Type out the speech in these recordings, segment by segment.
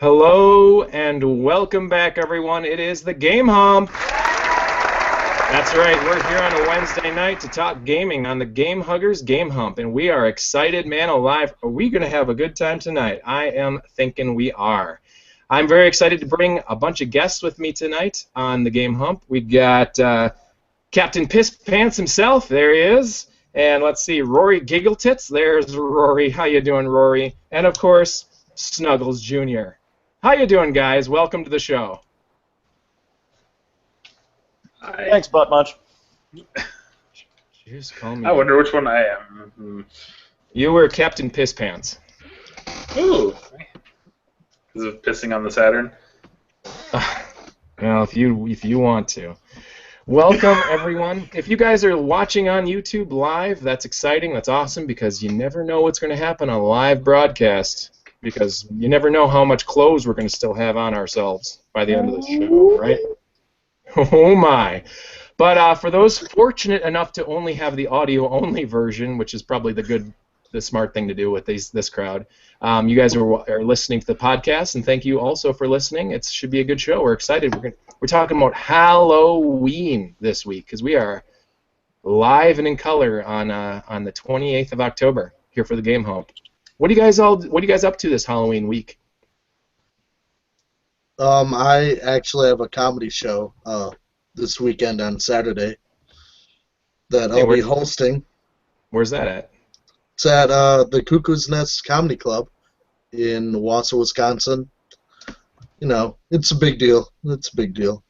Hello and welcome back, everyone. It is the Game Hump. That's right. We're here on a Wednesday night to talk gaming on the Game Huggers Game Hump, and we are excited, man, alive. Are we going to have a good time tonight? I am thinking we are. I'm very excited to bring a bunch of guests with me tonight on the Game Hump. We got Captain Piss Pants himself. There he is. And let's see, Rory Giggletits. There's Rory. How you doing, Rory? And of course, Snuggles Jr. How you doing, guys? Welcome to the show. Hi. Thanks, Butt Munch. Just call me. I wonder which one I am. You were Captain Piss Pants. Ooh. Is it pissing on the Saturn? Well, if you want to. Welcome, everyone. If you guys are watching on YouTube live, that's exciting. That's awesome because you never know what's going to happen on a live broadcast. Because you never know how much clothes we're going to still have on ourselves by the end of the show, right? Oh my! But for those fortunate enough to only have the audio-only version, which is probably the smart thing to do with this crowd, you guys are listening to the podcast, and thank you also for listening. It should be a good show. We're excited. We're talking about Halloween this week because we are live and in color on the 28th of October here for the Game Hump. What are you guys up to this Halloween week? I actually have a comedy show this weekend on Saturday that I'll be hosting. Where's that at? It's at the Cuckoo's Nest Comedy Club in Wausau, Wisconsin. You know, it's a big deal. It's a big deal.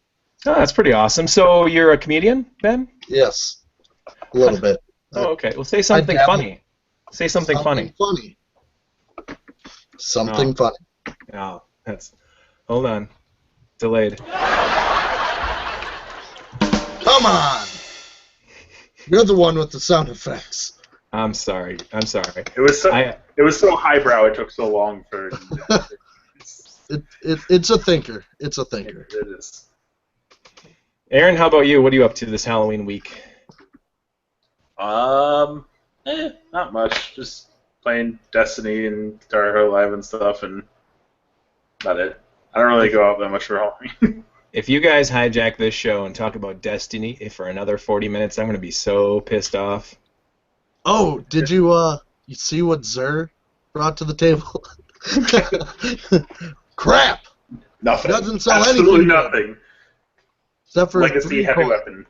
Oh, that's pretty awesome. So you're a comedian, Ben? Yes, a little bit. Oh, okay. Well, say something funny. Say something funny. Something funny. Oh, that's... Hold on. Delayed. Come on! You're the one with the sound effects. I'm sorry. It was so highbrow. It took so long for. It's a thinker. It's a thinker. It is. Aaron, how about you? What are you up to this Halloween week? Not much. Just playing Destiny and Guitar Hero Live and stuff, and about it. I don't really go out that much for Halloween. If you guys hijack this show and talk about Destiny for another 40 minutes, I'm going to be so pissed off. Oh, did you see what Xur brought to the table? Crap! Nothing. Doesn't sell Absolutely anything. nothing. Except for Legacy heavy weapon.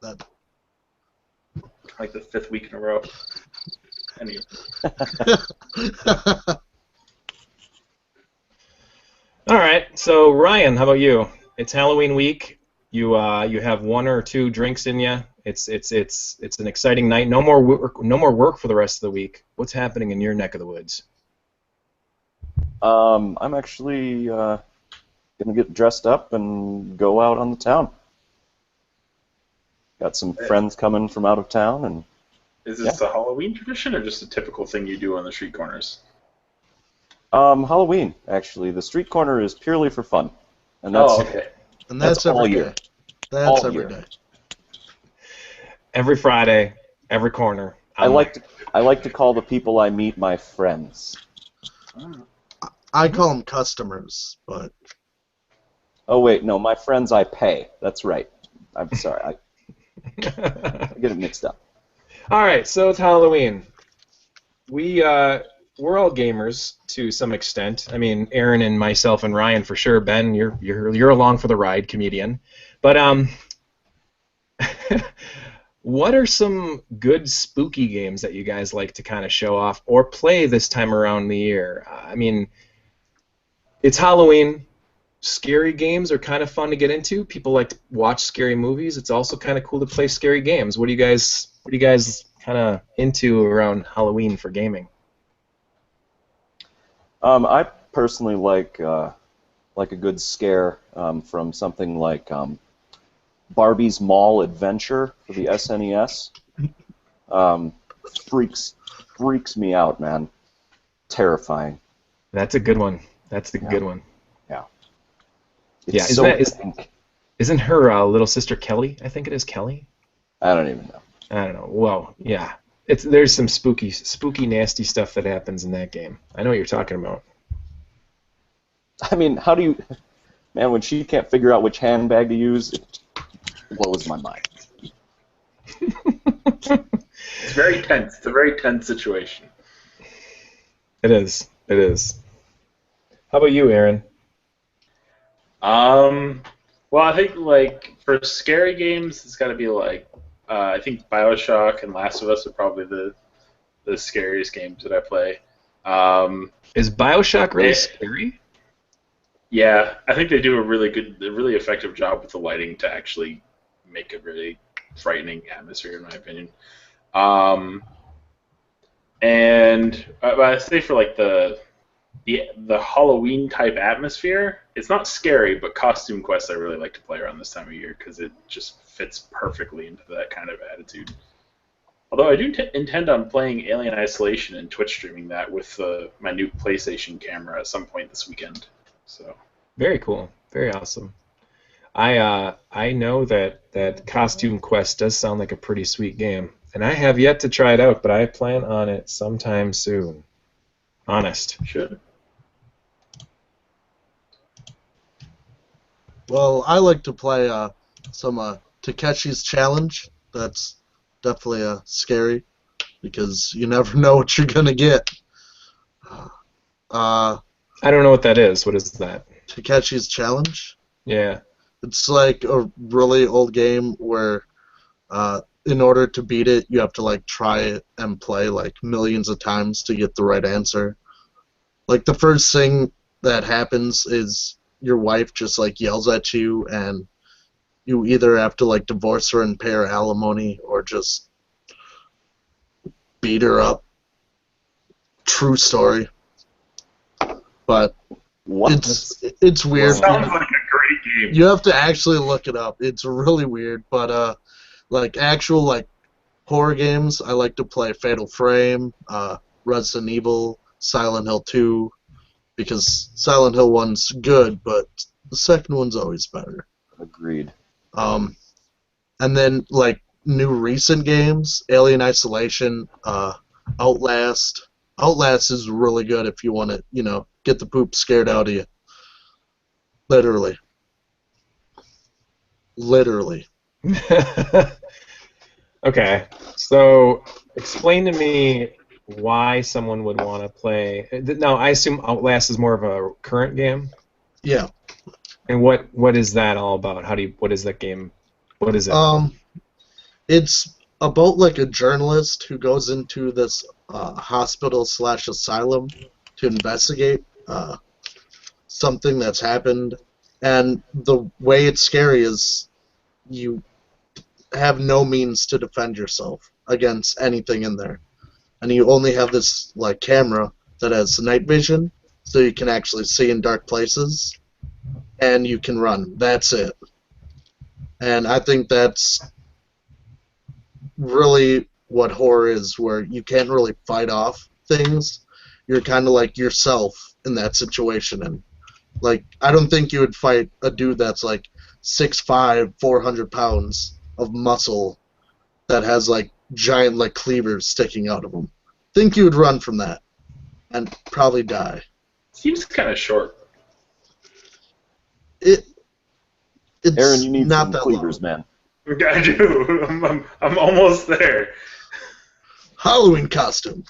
That. Like the 5th week in a row. Anyway. All right. So Ryan, how about you? It's Halloween week. You have one or two drinks in you. It's an exciting night. No more work for the rest of the week. What's happening in your neck of the woods? I'm actually gonna get dressed up and go out on the town. Got some friends coming from out of town, and is this a Halloween tradition or just a typical thing you do on the street corners? Halloween, actually. The street corner is purely for fun, and that's okay. And that's every all day. year. That's all every year. day. Every Friday, every corner. I like to call the people I meet my friends. I call them customers, but Oh wait, no, my friends I pay. That's right. I'm sorry, I get it mixed up. All right, so it's Halloween. We're all gamers to some extent. I mean, Aaron and myself and Ryan for sure. Ben, you're along for the ride, comedian. But what are some good spooky games that you guys like to kind of show off or play this time around the year? I mean, it's Halloween. Scary games are kind of fun to get into. People like to watch scary movies. It's also kind of cool to play scary games. What are you guys kind of into around Halloween for gaming? I personally like a good scare from something like Barbie's Mall Adventure for the SNES. Freaks me out, man. Terrifying. That's a good one. That's a good one. Yeah. It's isn't her little sister Kelly? I think it is Kelly. I don't even know. I don't know. Well, yeah. There's some spooky, nasty stuff that happens in that game. I know what you're talking about. I mean, how do you... Man, when she can't figure out which handbag to use, it blows my mind. It's very tense. It's a very tense situation. It is. It is. How about you, Aaron? Well, I think like for scary games, it's got to be like I think BioShock and Last of Us are probably the scariest games that I play. Is BioShock really scary? Yeah, I think they do a really effective job with the lighting to actually make a really frightening atmosphere, in my opinion. But I say for like the Halloween type atmosphere, it's not scary, but Costume Quest I really like to play around this time of year because it just fits perfectly into that kind of attitude. Although I do intend on playing Alien Isolation and Twitch streaming that with my new PlayStation camera at some point this weekend. So very cool, very awesome. I know that Costume Quest does sound like a pretty sweet game, and I have yet to try it out, but I plan on it sometime soon. Honest. Should. Well, I like to play some Takeshi's Challenge. That's definitely scary because you never know what you're gonna get. I don't know what that is. What is that? Takeshi's Challenge? Yeah. It's like a really old game where in order to beat it, you have to like try it and play like millions of times to get the right answer. Like the first thing that happens is your wife just like yells at you and you either have to like divorce her and pay her alimony or just beat her up. True story. But What? it's weird. Sounds like a great game. You have to actually look it up. It's really weird, but like actual like horror games, I like to play Fatal Frame, Resident Evil, Silent Hill 2, because Silent Hill 1's good, but the second one's always better. Agreed. And then like new recent games, Alien Isolation, Outlast. Outlast is really good if you want to, get the poop scared out of you. Literally. Okay, so explain to me why someone would want to play. Now, I assume Outlast is more of a current game. Yeah. And what is that all about? What is that game? What is it? It's about like a journalist who goes into this hospital/asylum to investigate something that's happened, and the way it's scary is you have no means to defend yourself against anything in there, and you only have this like camera that has night vision, so you can actually see in dark places, and you can run. That's it. And I think that's really what horror is, where you can't really fight off things. You're kind of like yourself in that situation, and like I don't think you would fight a dude that's like 6'5", 400 pounds of muscle that has like giant like cleavers sticking out of him. Think you would run from that and probably die. Seems kind of short. It's Aaron, you need not some that cleavers, long. man. I do. I'm almost there. Halloween costume.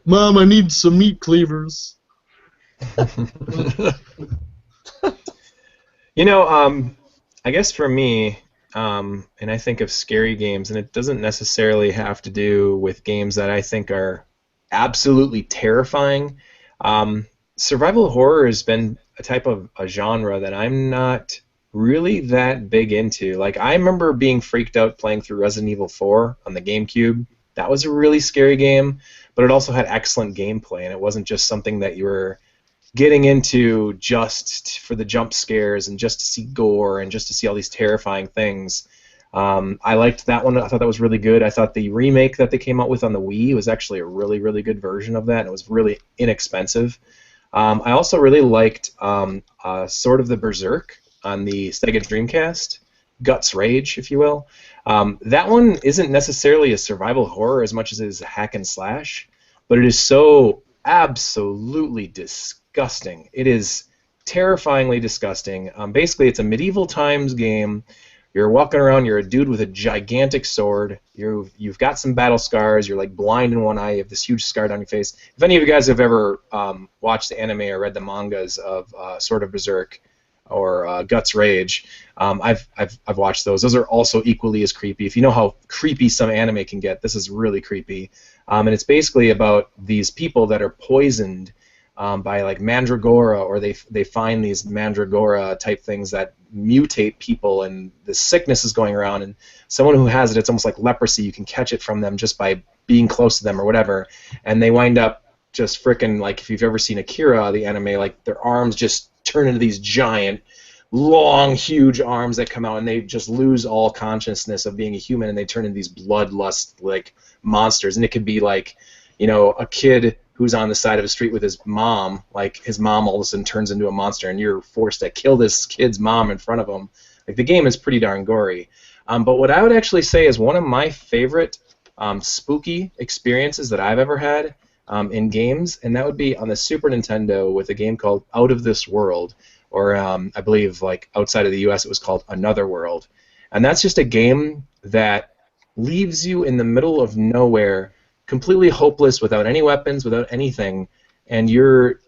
Mom, I need some meat cleavers. I guess for me, and I think of scary games, and it doesn't necessarily have to do with games that I think are absolutely terrifying. Survival horror has been a type of a genre that I'm not really that big into. Like, I remember being freaked out playing through Resident Evil 4 on the GameCube. That was a really scary game, but it also had excellent gameplay, and it wasn't just something that you were getting into just for the jump scares and just to see gore and just to see all these terrifying things. I liked that one. I thought that was really good. I thought the remake that they came out with on the Wii was actually a really, really good version of that, and it was really inexpensive. I also really liked Sword of the Berserk on the Sega Dreamcast, Guts Rage, if you will. That one isn't necessarily a survival horror as much as it is a hack and slash, but it is so absolutely disgusting disgusting. It is terrifyingly disgusting. Basically, it's a medieval times game. You're walking around. You're a dude with a gigantic sword. You've got some battle scars. You're like blind in one eye. You have this huge scar down your face. If any of you guys have ever watched the anime or read the mangas of Sword of Berserk or Guts Rage, I've watched those. Those are also equally as creepy. If you know how creepy some anime can get, this is really creepy. And it's basically about these people that are poisoned by like mandragora, or they find these mandragora type things that mutate people, and the sickness is going around, and someone who has it, it's almost like leprosy. You can catch it from them just by being close to them or whatever, and they wind up just frickin' like, if you've ever seen Akira, the anime, like their arms just turn into these giant, long, huge arms that come out, and they just lose all consciousness of being a human, and they turn into these bloodlust like monsters. And it could be like, you know, a kid who's on the side of the street with his mom, like his mom all of a sudden turns into a monster, and you're forced to kill this kid's mom in front of him. Like, the game is pretty darn gory. But what I would actually say is one of my favorite spooky experiences that I've ever had in games, and that would be on the Super Nintendo with a game called Out of This World, or I believe like outside of the US it was called Another World. And that's just a game that leaves you in the middle of nowhere, completely hopeless, without any weapons, without anything, and you're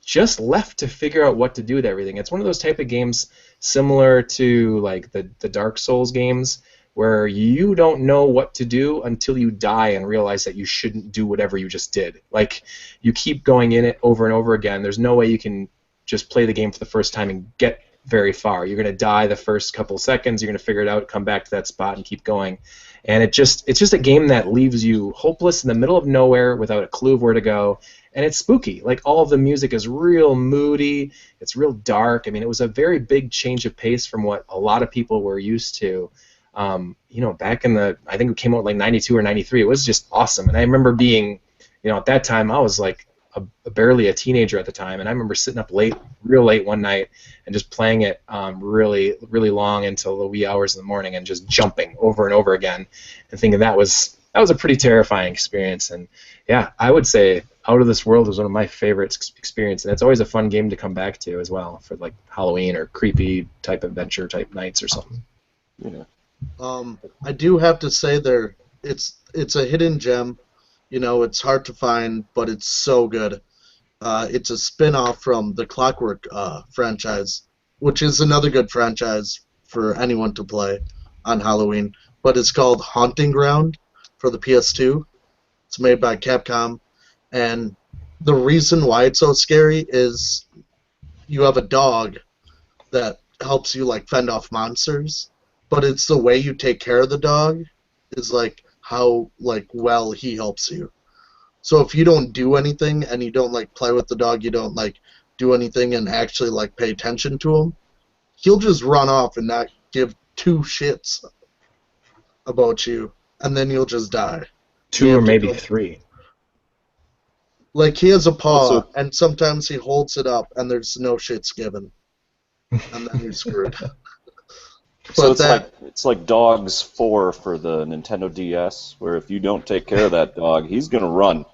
just left to figure out what to do with everything. It's one of those type of games similar to like the Dark Souls games, where you don't know what to do until you die and realize that you shouldn't do whatever you just did. Like, you keep going in it over and over again. There's no way you can just play the game for the first time and get very far. You're going to die the first couple seconds, you're going to figure it out, come back to that spot and keep going. And it's just a game that leaves you hopeless in the middle of nowhere without a clue of where to go. And it's spooky. Like, all of the music is real moody. It's real dark. I mean, it was a very big change of pace from what a lot of people were used to. You know, back in I think it came out like 92 or 93. It was just awesome. And I remember being, you know, at that time I was like barely a teenager at the time, and I remember sitting up real late one night and just playing it really, really long until the wee hours in the morning, and just jumping over and over again, and thinking that was a pretty terrifying experience. And yeah, I would say Out of This World was one of my favorite experiences, and it's always a fun game to come back to as well for like Halloween or creepy type adventure type nights or something. Yeah. I do have to say it's a hidden gem. You know, it's hard to find, but it's so good. It's a spin-off from the Clockwork franchise, which is another good franchise for anyone to play on Halloween. But it's called Haunting Ground for the PS2. It's made by Capcom, and the reason why it's so scary is you have a dog that helps you like fend off monsters, but it's the way you take care of the dog is like how like well he helps you. So if you don't do anything and you don't like play with the dog, you don't like do anything and actually like pay attention to him, he'll just run off and not give two shits about you, and then you'll just die. Two or maybe three. Like, he has a paw, and sometimes he holds it up and there's no shits given, and then you're screwed. So it's like Dogs 4 for the Nintendo DS, where if you don't take care of that dog, he's gonna run.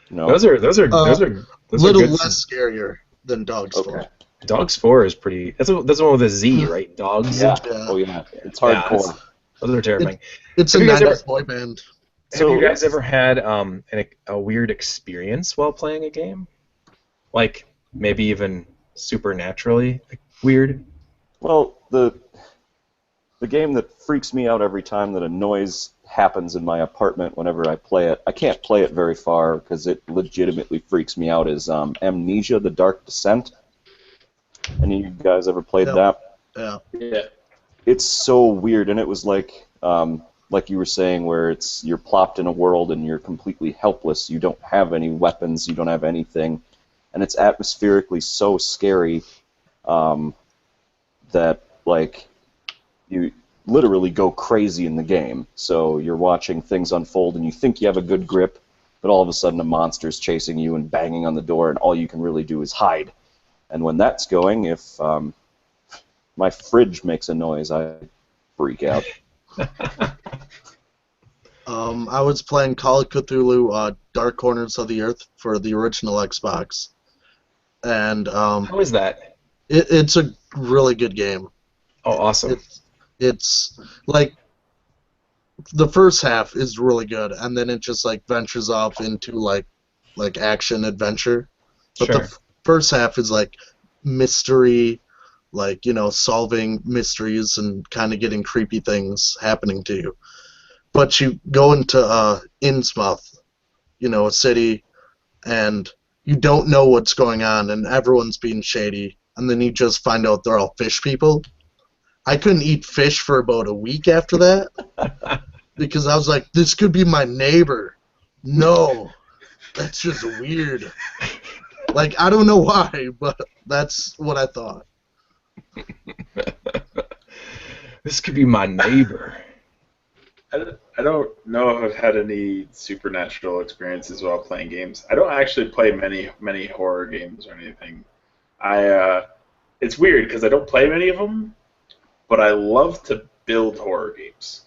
You know? Those are little less scarier than Dogs 4. Dogs 4 is pretty. That's the one with a Z, right? Dogs. Yeah. Oh yeah. It's hardcore. Yeah, those are terrifying. It's a 90s boy band. Have you guys ever had a weird experience while playing a game? Like, maybe even supernaturally weird? Well, the game that freaks me out every time that a noise happens in my apartment whenever I play it, I can't play it very far because it legitimately freaks me out, is Amnesia: The Dark Descent. Any of you guys ever played that? Yeah. Yeah. It's so weird, and it was like you were saying, where you're plopped in a world and you're completely helpless. You don't have any weapons. You don't have anything, and it's atmospherically so scary that like you literally go crazy in the game. So you're watching things unfold, and you think you have a good grip, but all of a sudden a monster's chasing you and banging on the door, and all you can really do is hide. And when that's going, if my fridge makes a noise, I freak out. I was playing Call of Cthulhu Dark Corners of the Earth for the original Xbox. And How is that? it's a really good game. Oh, awesome. It's like the first half is really good, and then it just like ventures off into like action adventure. But Sure. the first half is like mystery, like solving mysteries and kind of getting creepy things happening to you. But you go into Innsmouth, a city, and you don't know what's going on, and everyone's being shady, and then you just find out they're all fish people. I couldn't eat fish for about a week after that because I was like, this could be my neighbor. No, that's just weird. Like, I don't know why, but that's what I thought. This could be my neighbor. I don't know if I've had any supernatural experiences while playing games. I don't actually play many horror games or anything. It's weird because I don't play many of them, but I love to build horror games.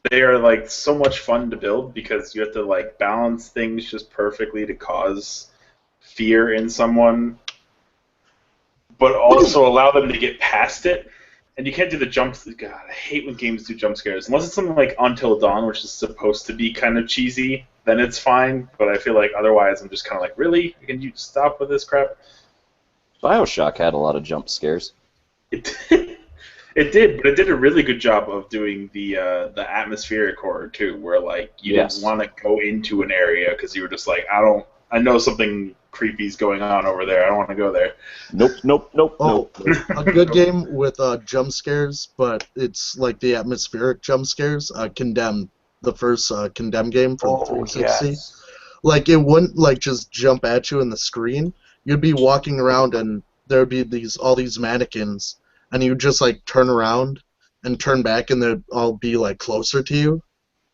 They are like so much fun to build because you have to like balance things just perfectly to cause fear in someone, but also allow them to get past it. And you can't do the jumps. God, I hate when games do jump scares. Unless it's something like Until Dawn, which is supposed to be kind of cheesy, then it's fine. But I feel like otherwise I'm just kind of like, really? Can you stop with this crap? BioShock had a lot of jump scares. It did, but it did a really good job of doing the atmospheric horror too, where like you didn't want to go into an area because you were just like, I know something creepy's going on over there. I don't want to go there. Nope. A good game with jump scares, but it's like the atmospheric jump scares. Condemned, the first Condemned game from 360. Yes. Like it wouldn't like just jump at you in the screen. You'd be walking around and there'd be all these mannequins, and you'd just like turn around and turn back, and they'd all be like closer to you,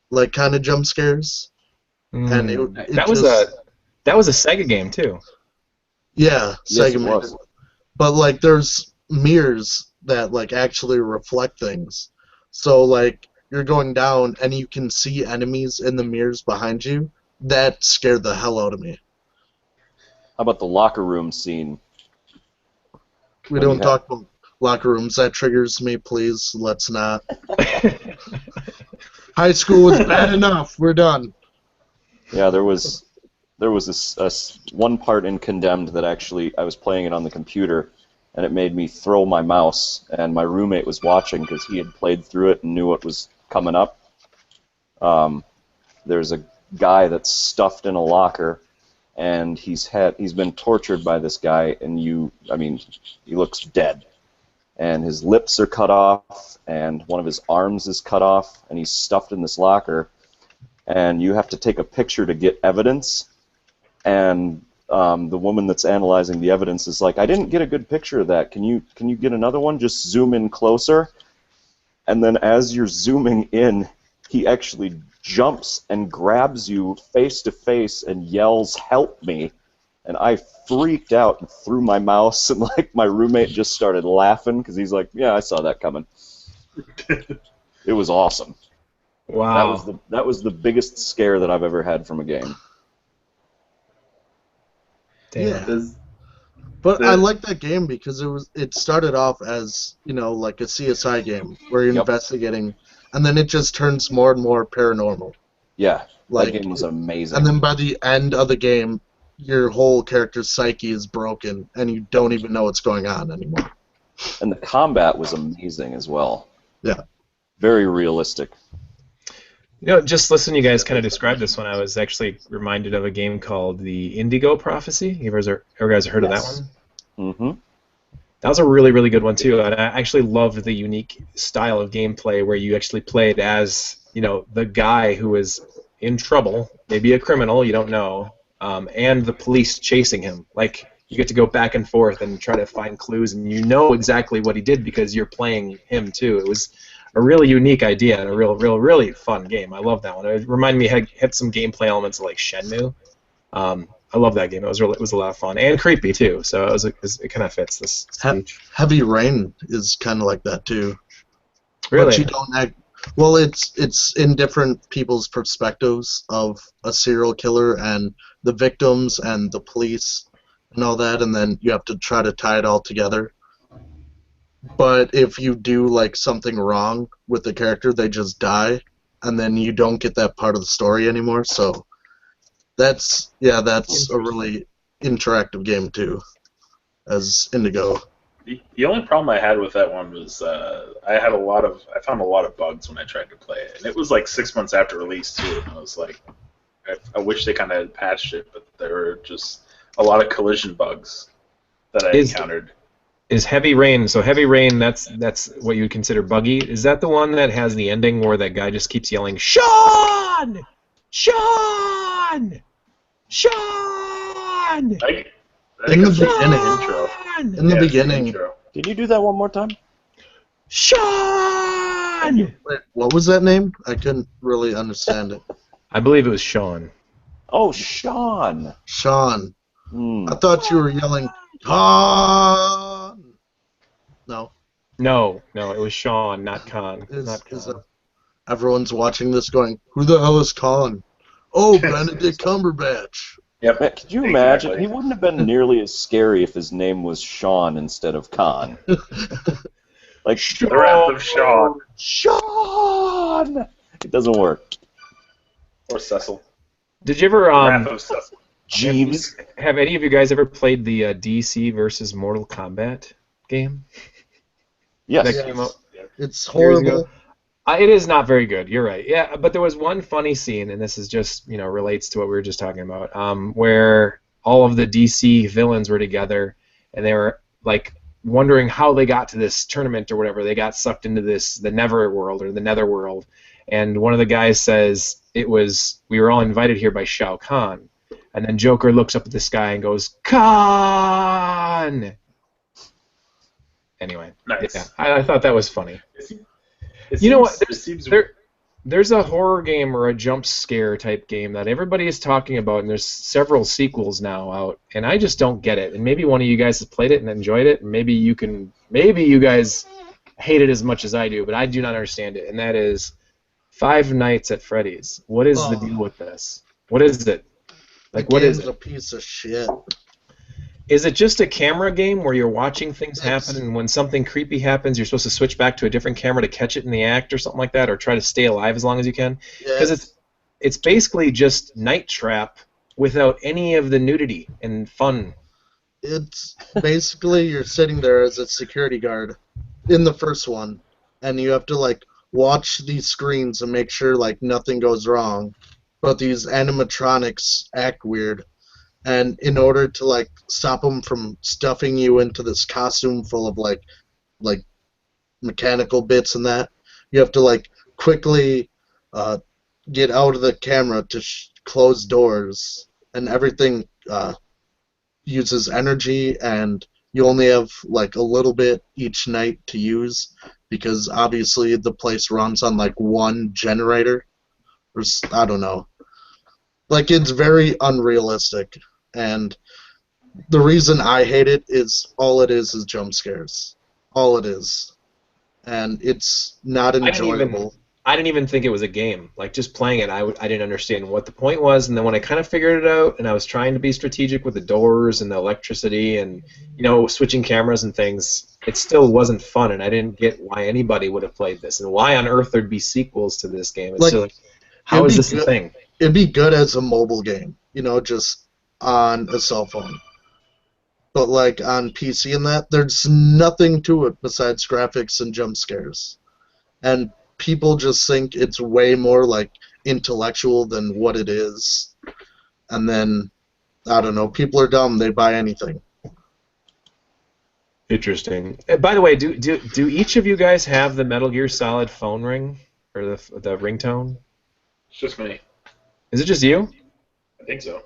like kind of jump scares. And that was a Sega game too. Yeah, Yes, Sega it made was. it. But like there's mirrors that like actually reflect things. So like you're going down and you can see enemies in the mirrors behind you. That scared the hell out of me. How about the locker room scene? We don't talk about locker rooms. That triggers me, please. Let's not. High school was bad enough. We're done. Yeah, there was this one part in Condemned that actually I was playing it on the computer, and it made me throw my mouse, and my roommate was watching because he had played through it and knew what was coming up. There's a guy that's stuffed in a locker, and he's been tortured by this guy, and he looks dead. And his lips are cut off, and one of his arms is cut off, and he's stuffed in this locker, and you have to take a picture to get evidence. And the woman that's analyzing the evidence is like, I didn't get a good picture of that. Can you get another one? Just zoom in closer. And then as you're zooming in, he actually jumps and grabs you face to face and yells, "Help me!" And I freaked out and threw my mouse, and like my roommate just started laughing because he's like, "Yeah, I saw that coming." It was awesome. Wow. That was the biggest scare that I've ever had from a game. Damn. Yeah. But I like that game because it started off as, like a CSI game where you're investigating, and then it just turns more and more paranormal. Yeah, Like, that game was amazing. And then by the end of the game, your whole character's psyche is broken, and you don't even know what's going on anymore. And the combat was amazing as well. Yeah. Very realistic. Just listening to you guys kind of describe this one, I was actually reminded of a game called the Indigo Prophecy. You guys heard of that one? Mm-hmm. That was a really, really good one, too. And I actually loved the unique style of gameplay where you actually played as, the guy who was in trouble, maybe a criminal, you don't know, and the police chasing him. Like, you get to go back and forth and try to find clues, and you know exactly what he did because you're playing him, too. It was a really unique idea and a really fun game. I love that one. It reminded me, had some gameplay elements like Shenmue. I love that game. It was a lot of fun and creepy too. So it kind of fits this speech. Heavy Rain is kind of like that too. Really? But Well, it's in different people's perspectives of a serial killer and the victims and the police and all that, and then you have to try to tie it all together. But if you do like something wrong with the character, they just die, and then you don't get that part of the story anymore. So that's a really interactive game too, as Indigo. The only problem I had with that one was I found a lot of bugs when I tried to play it, and it was like 6 months after release too. And I was like, I wish they kind of patched it, but there were just a lot of collision bugs that I encountered. Is Heavy Rain, so Heavy Rain, that's what you would consider buggy? Is that the one that has the ending where that guy just keeps yelling, Sean! Sean! Sean! In the beginning. In the beginning. Can you do that one more time? Sean! Wait, what was that name? I couldn't really understand it. I believe it was Sean. Oh, Sean. Sean. Hmm. I thought you were yelling, Con! No. No, it was Sean, not Con. Not Con. Everyone's watching this going, who the hell is Con? Oh, Benedict Cumberbatch. Yep. Man, could you imagine? He wouldn't have been nearly as scary if his name was Sean instead of Con. Like, The Wrath of Sean. Sean! It doesn't work. Or Cecil. Did you ever Wrath of Cecil. Jeeves. have any of you guys ever played the DC versus Mortal Kombat game? Yes. That came out It's years ago? horrible. It is not very good. You're right. Yeah, but there was one funny scene, and this is just relates to what we were just talking about, where all of the DC villains were together, and they were like wondering how they got to this tournament or whatever. They got sucked into the Netherworld or the Netherworld, and one of the guys says we were all invited here by Shao Kahn, and then Joker looks up at the sky and goes Kahn. Anyway, Nice. yeah, I thought that was funny. It You know what? seems There's a horror game or a jump scare type game that everybody is talking about, and there's several sequels now out, and I just don't get it. And maybe one of you guys has played it and enjoyed it, and maybe you guys hate it as much as I do, but I do not understand it. And that is Five Nights at Freddy's. What is the deal with this? What is it? Like, what is it? A piece of shit. Is it just a camera game where you're watching things happen, and when something creepy happens, you're supposed to switch back to a different camera to catch it in the act or something like that, or try to stay alive as long as you can? Because it's basically just Night Trap without any of the nudity and fun. It's basically you're sitting there as a security guard in the first one, and you have to like watch these screens and make sure like nothing goes wrong, but these animatronics act weird. And in order to like stop them from stuffing you into this costume full of like mechanical bits and that, you have to like quickly get out of the camera to close doors, and everything uses energy, and you only have like a little bit each night to use because obviously the place runs on like one generator, or I don't know. Like, it's very unrealistic. And the reason I hate it is all it is jump scares. All it is. And it's not enjoyable. I didn't even think it was a game. Like, just playing it, I didn't understand what the point was, and then when I kind of figured it out, and I was trying to be strategic with the doors and the electricity and, switching cameras and things, it still wasn't fun, and I didn't get why anybody would have played this, and why on earth there'd be sequels to this game. It's like, how is this a thing? It'd be good as a mobile game, just on a cell phone. But like on PC and that, there's nothing to it besides graphics and jump scares. And people just think it's way more like intellectual than what it is. And then, I don't know, people are dumb, they buy anything. Interesting. By the way, do each of you guys have the Metal Gear Solid phone ring? Or the ringtone? It's just me. Is it just you? I think so.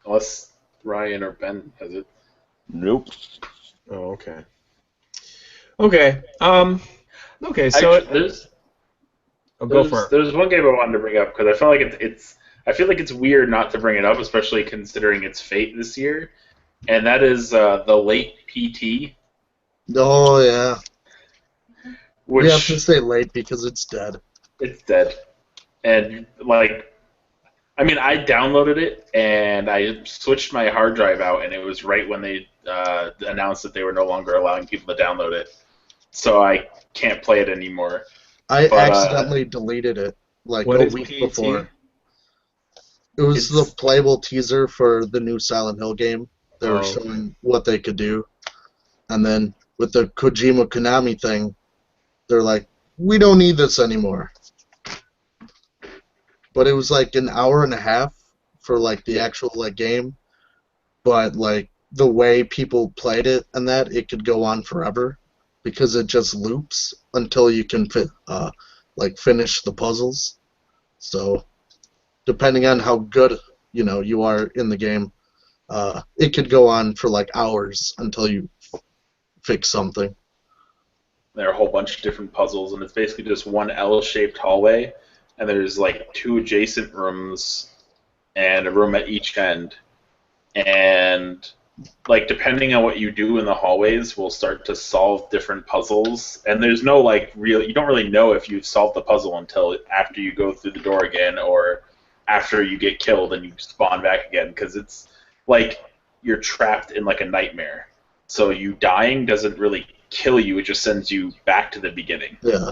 Unless Ryan or Ben has it. Nope. Oh, okay. Okay. Okay. So Actually, go for it. There's one game I wanted to bring up because I feel like I feel like it's weird not to bring it up, especially considering its fate this year, and that is the late PT. Oh yeah. Which We have to say late because it's dead. It's dead. And like, I mean, I downloaded it and I switched my hard drive out, and it was right when they announced that they were no longer allowing people to download it. So I can't play it anymore. I But, accidentally deleted it like What a is week PET? before. It was the playable teaser for the new Silent Hill game. They were showing what they could do. And then with the Kojima Konami thing, they're like, we don't need this anymore. But it was like an hour and a half for like the actual like game. But like the way people played it and that, it could go on forever because it just loops until you can finish the puzzles. So depending on how good you are in the game, it could go on for like hours until you fix something. there are a whole bunch of different puzzles, and it's basically just one L-shaped hallway, and there's like 2 adjacent rooms and a room at each end. And like depending on what you do in the hallways, will start to solve different puzzles. And there's no like you don't really know if you've solved the puzzle until after you go through the door again, or after you get killed and you spawn back again, because it's like you're trapped in like a nightmare. So you dying doesn't really kill you; it just sends you back to the beginning. Yeah.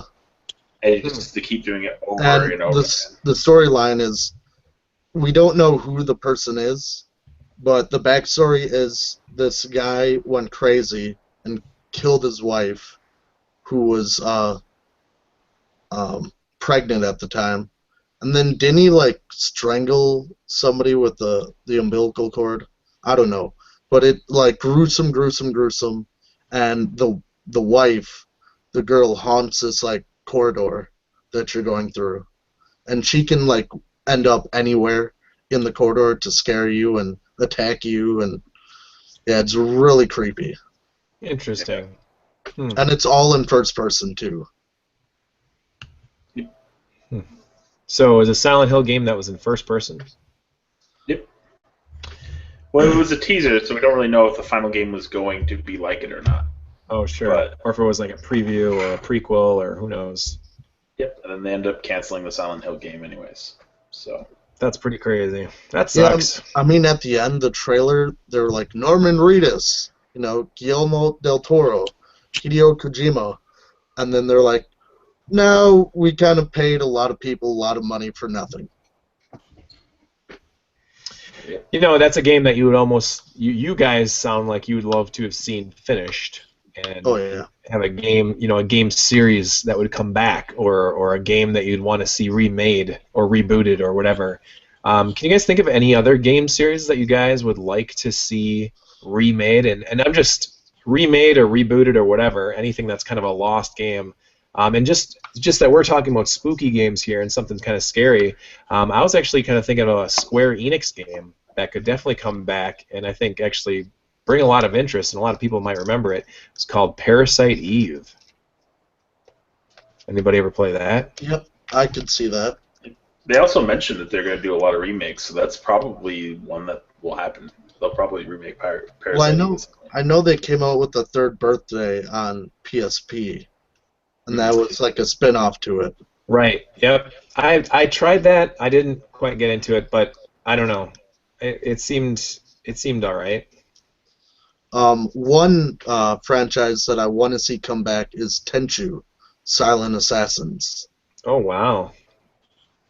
And it's just to keep doing it over and over again. The storyline is, we don't know who the person is, but the backstory is this guy went crazy and killed his wife, who was pregnant at the time. And then didn't he like strangle somebody with the umbilical cord? I don't know. But it like gruesome, and the wife, the girl, haunts this like corridor that you're going through, and she can like end up anywhere in the corridor to scare you and attack you, and yeah, it's really creepy. Interesting. And it's all in first person too. So it was a Silent Hill game that was in first person? Yep. Well, it was a teaser, so we don't really know if the final game was going to be like it or not. Oh, sure. But, or if it was like a preview or a prequel or who knows. Yep, and then they end up canceling the Silent Hill game anyways. So that's pretty crazy. That sucks. Yeah, I mean, at the end, the trailer, they're like, Norman Reedus, Guillermo del Toro, Hideo Kojima, and then they're like, no, we kind of paid a lot of people a lot of money for nothing. That's a game that you would almost, you guys sound like you would love to have seen finished. And have a game, a game series that would come back, or a game that you'd want to see remade or rebooted or whatever. Can you guys think of any other game series that you guys would like to see remade? And I'm just remade or rebooted or whatever, anything that's kind of a lost game. And just that we're talking about spooky games here and something kind of scary, I was actually kind of thinking of a Square Enix game that could definitely come back, and I think actually bring a lot of interest, and a lot of people might remember it. It's called Parasite Eve. Anybody ever play that? Yep, I could see that. They also mentioned that they're going to do a lot of remakes, so that's probably one that will happen. They'll probably remake Parasite Well, I know they came out with the Third Birthday on PSP, and that was like a spin-off to it. Right, yep. I tried that. I didn't quite get into it, but I don't know. It seemed all right. One franchise that I want to see come back is Tenchu, Silent Assassins. Oh, wow.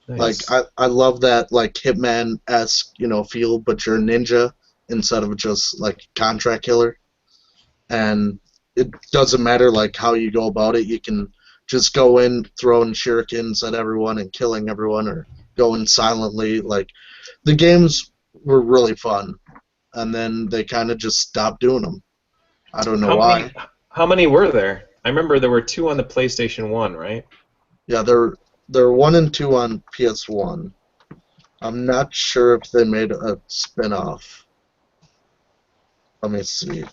Nice. Like, I love that, like, Hitman-esque, feel, but you're a ninja instead of just, like, contract killer. And it doesn't matter, like, how you go about it. You can just go in throwing shurikens at everyone and killing everyone, or going silently. Like, the games were really fun. And then they kind of just stopped doing them. I don't know why. How many were there? I remember there were 2 on the PlayStation 1, right? Yeah, there were 1 and 2 on PS1. I'm not sure if they made a spin-off. Let me see.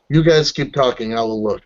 You guys keep talking. I will look.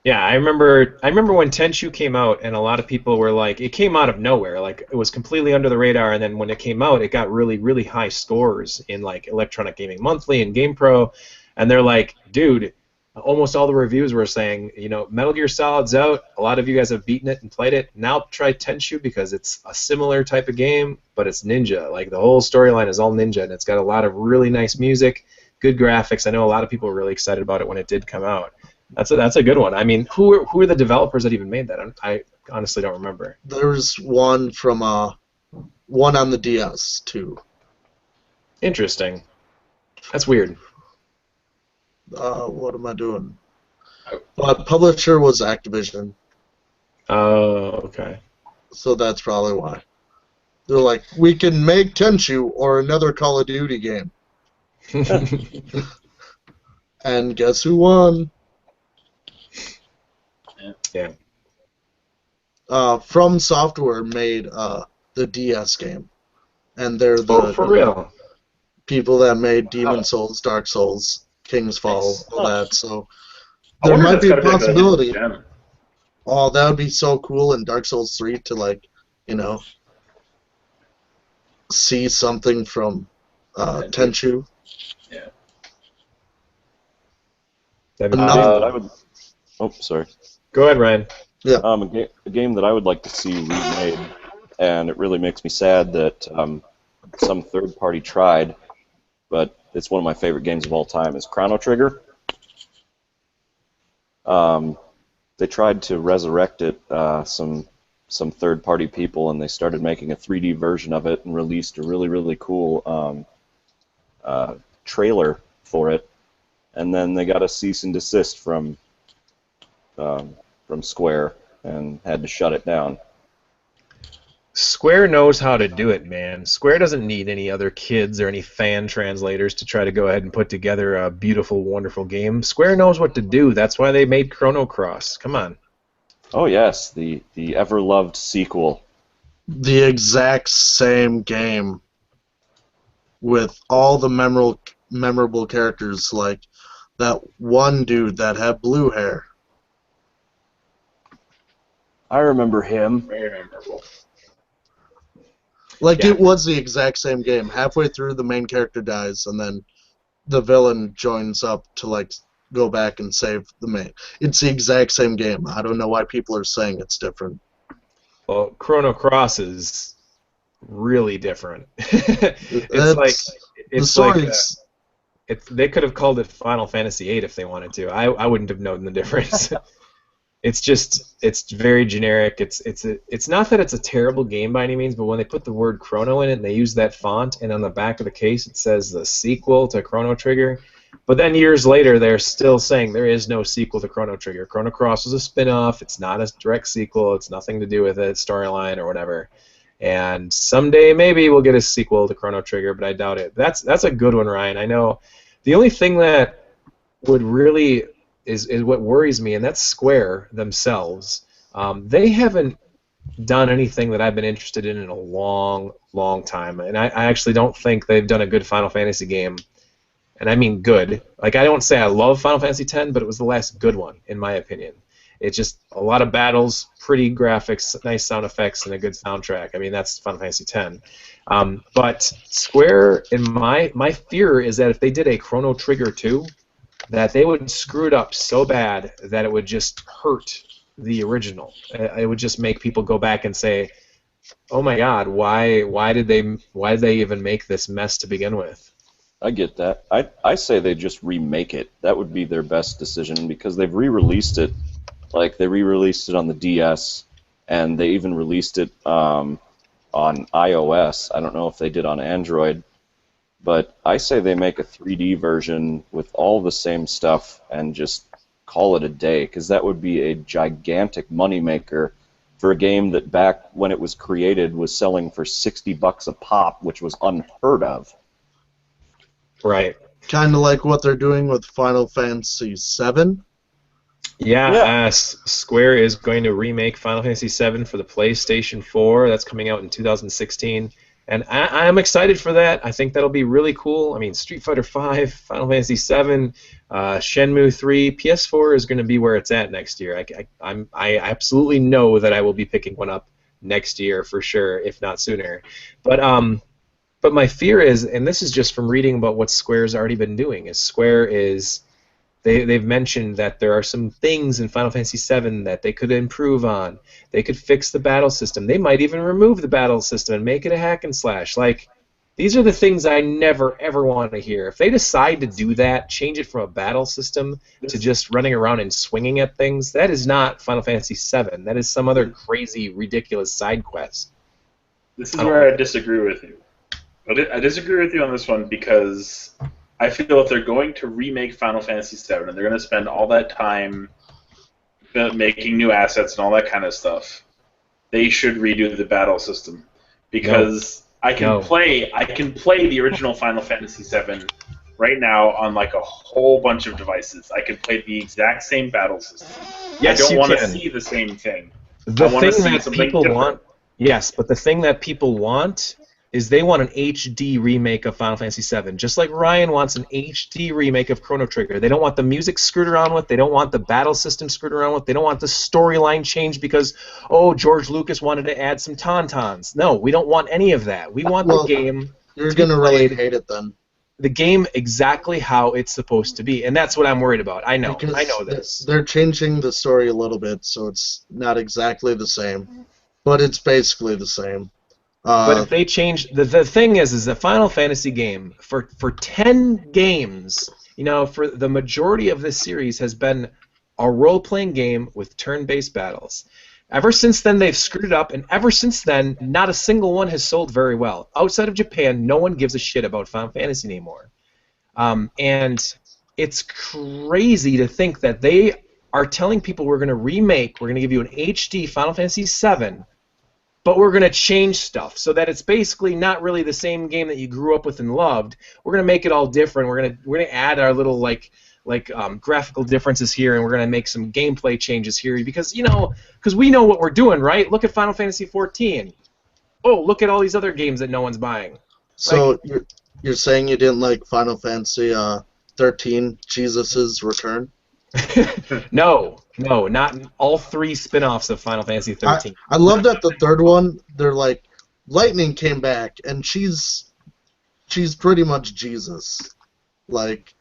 Yeah, I remember when Tenchu came out, and a lot of people were like, it came out of nowhere. Like, it was completely under the radar, and then when it came out, it got really, really high scores in, like, Electronic Gaming Monthly and GamePro, and they're like, dude, almost all the reviews were saying, Metal Gear Solid's out. A lot of you guys have beaten it and played it. Now try Tenchu because it's a similar type of game, but it's ninja. Like, the whole storyline is all ninja, and it's got a lot of really nice music, good graphics. I know a lot of people were really excited about it when it did come out. That's a good one. I mean, who are the developers that even made that? I honestly don't remember. There's one from one on the DS too. Interesting. That's weird. What am I doing? Publisher was Activision. Oh, okay. So that's probably why. They're like, we can make Tenchu or another Call of Duty game. And guess who won? Yeah. From Software made the DS game. And they're the for real? people that made Demon Souls, Dark Souls, King's Fall, all that. So I there wonder if might that's be a gotta good possibility. gem. Oh, that would be so cool in Dark Souls 3 to, see something from Tenchu. Yeah. That'd be Another- cool. Sorry. Go ahead, Ryan. Yeah. A game that I would like to see remade, and it really makes me sad that some third party tried, but it's one of my favorite games of all time, is Chrono Trigger. They tried to resurrect it, some third party people, and they started making a 3D version of it and released a really, really cool trailer for it, and then they got a cease and desist from Square and had to shut it down. Square knows how to do it, man. Square doesn't need any other kids or any fan translators to try to go ahead and put together a beautiful, wonderful game. Square knows what to do. That's why they made Chrono Cross. Come on. Oh yes, the ever-loved sequel. The exact same game with all the memorable characters, like that one dude that had blue hair. I remember him. Very memorable. Like, Yeah. it was the exact same game. Halfway through, the main character dies, and then the villain joins up to, go back and save the main. It's the exact same game. I don't know why people are saying it's different. Well, Chrono Cross is really different. it's the story's they could have called it Final Fantasy VIII if they wanted to. I wouldn't have known the difference. It's very generic. It's not that it's a terrible game by any means, but when they put the word Chrono in it and they use that font, and on the back of the case it says the sequel to Chrono Trigger, but then years later they're still saying there is no sequel to Chrono Trigger. Chrono Cross was a spin-off. It's not a direct sequel. It's nothing to do with it, storyline or whatever. And someday maybe we'll get a sequel to Chrono Trigger, but I doubt it. That's a good one, Ryan. I know. The only thing that would really is what worries me, and that's Square themselves. They haven't done anything that I've been interested in a long, long time, and I actually don't think they've done a good Final Fantasy game. And I mean good. Like, I don't say I love Final Fantasy X, but it was the last good one, in my opinion. It's just a lot of battles, pretty graphics, nice sound effects, and a good soundtrack. I mean, that's Final Fantasy X. But Square, in my fear is that if they did a Chrono Trigger 2, that they would screw it up so bad that it would just hurt the original. It would just make people go back and say, "Oh my God, why did they even make this mess to begin with?" I get that. I say they just remake it. That would be their best decision, because they've re-released it. Like, they re-released it on the DS, and they even released it on iOS. I don't know if they did on Android. But I say they make a 3D version with all the same stuff and just call it a day, because that would be a gigantic moneymaker for a game that back when it was created was selling for $60 a pop, which was unheard of. Right. kind of like what they're doing with Final Fantasy VII. Yeah. Square is going to remake Final Fantasy VII for the PlayStation 4. That's coming out in 2016. And I'm excited for that. I think that'll be really cool. I mean, Street Fighter V, Final Fantasy VII, Shenmue 3, PS4 is going to be where it's at next year. I absolutely know that I will be picking one up next year for sure, if not sooner. But my fear is, and this is just from reading about what Square's already been doing, is Square is They've mentioned that there are some things in Final Fantasy VII that they could improve on. They could fix the battle system. They might even remove the battle system and make it a hack and slash. Like, these are the things I never, ever want to hear. If they decide to do that, change it from a battle system to just running around and swinging at things, that is not Final Fantasy VII. That is some other crazy, ridiculous side quest. This is where I disagree with you. I disagree with you on this one because I feel if they're going to remake Final Fantasy VII and they're going to spend all that time making new assets and all that kind of stuff, they should redo the battle system because I can play the original Final Fantasy VII right now on like a whole bunch of devices. I can play the exact same battle system. Yes, I don't want to see the same thing. The thing that people want, yes, but the thing that people want is they want an HD remake of Final Fantasy VII, just like Ryan wants an HD remake of Chrono Trigger. They don't want the music screwed around with. They don't want the battle system screwed around with. They don't want the storyline changed because, oh, George Lucas wanted to add some tauntauns. No, we don't want any of that. We want the game. You're going to really hate it then. The game exactly how it's supposed to be, and that's what I'm worried about. I know this. They're changing the story a little bit, so it's not exactly the same, but it's basically the same. But if they change, the thing is the Final Fantasy game for 10 games, for the majority of this series has been a role-playing game with turn-based battles. Ever since then, they've screwed it up, and ever since then, not a single one has sold very well. Outside of Japan, no one gives a shit about Final Fantasy anymore. And it's crazy to think that they are telling people we're going to give you an HD Final Fantasy VII, but we're going to change stuff so that it's basically not really the same game that you grew up with and loved. We're going to make it all different. We're going to add our little graphical differences here, and we're going to make some gameplay changes here because we know what we're doing, right? Look at Final Fantasy XIV. Oh, look at all these other games that no one's buying. So you're saying you didn't like Final Fantasy 13, Jesus' Return? No, not all 3 spin-offs of Final Fantasy 13. I love that the third one, they're like, Lightning came back, and she's pretty much Jesus. Like,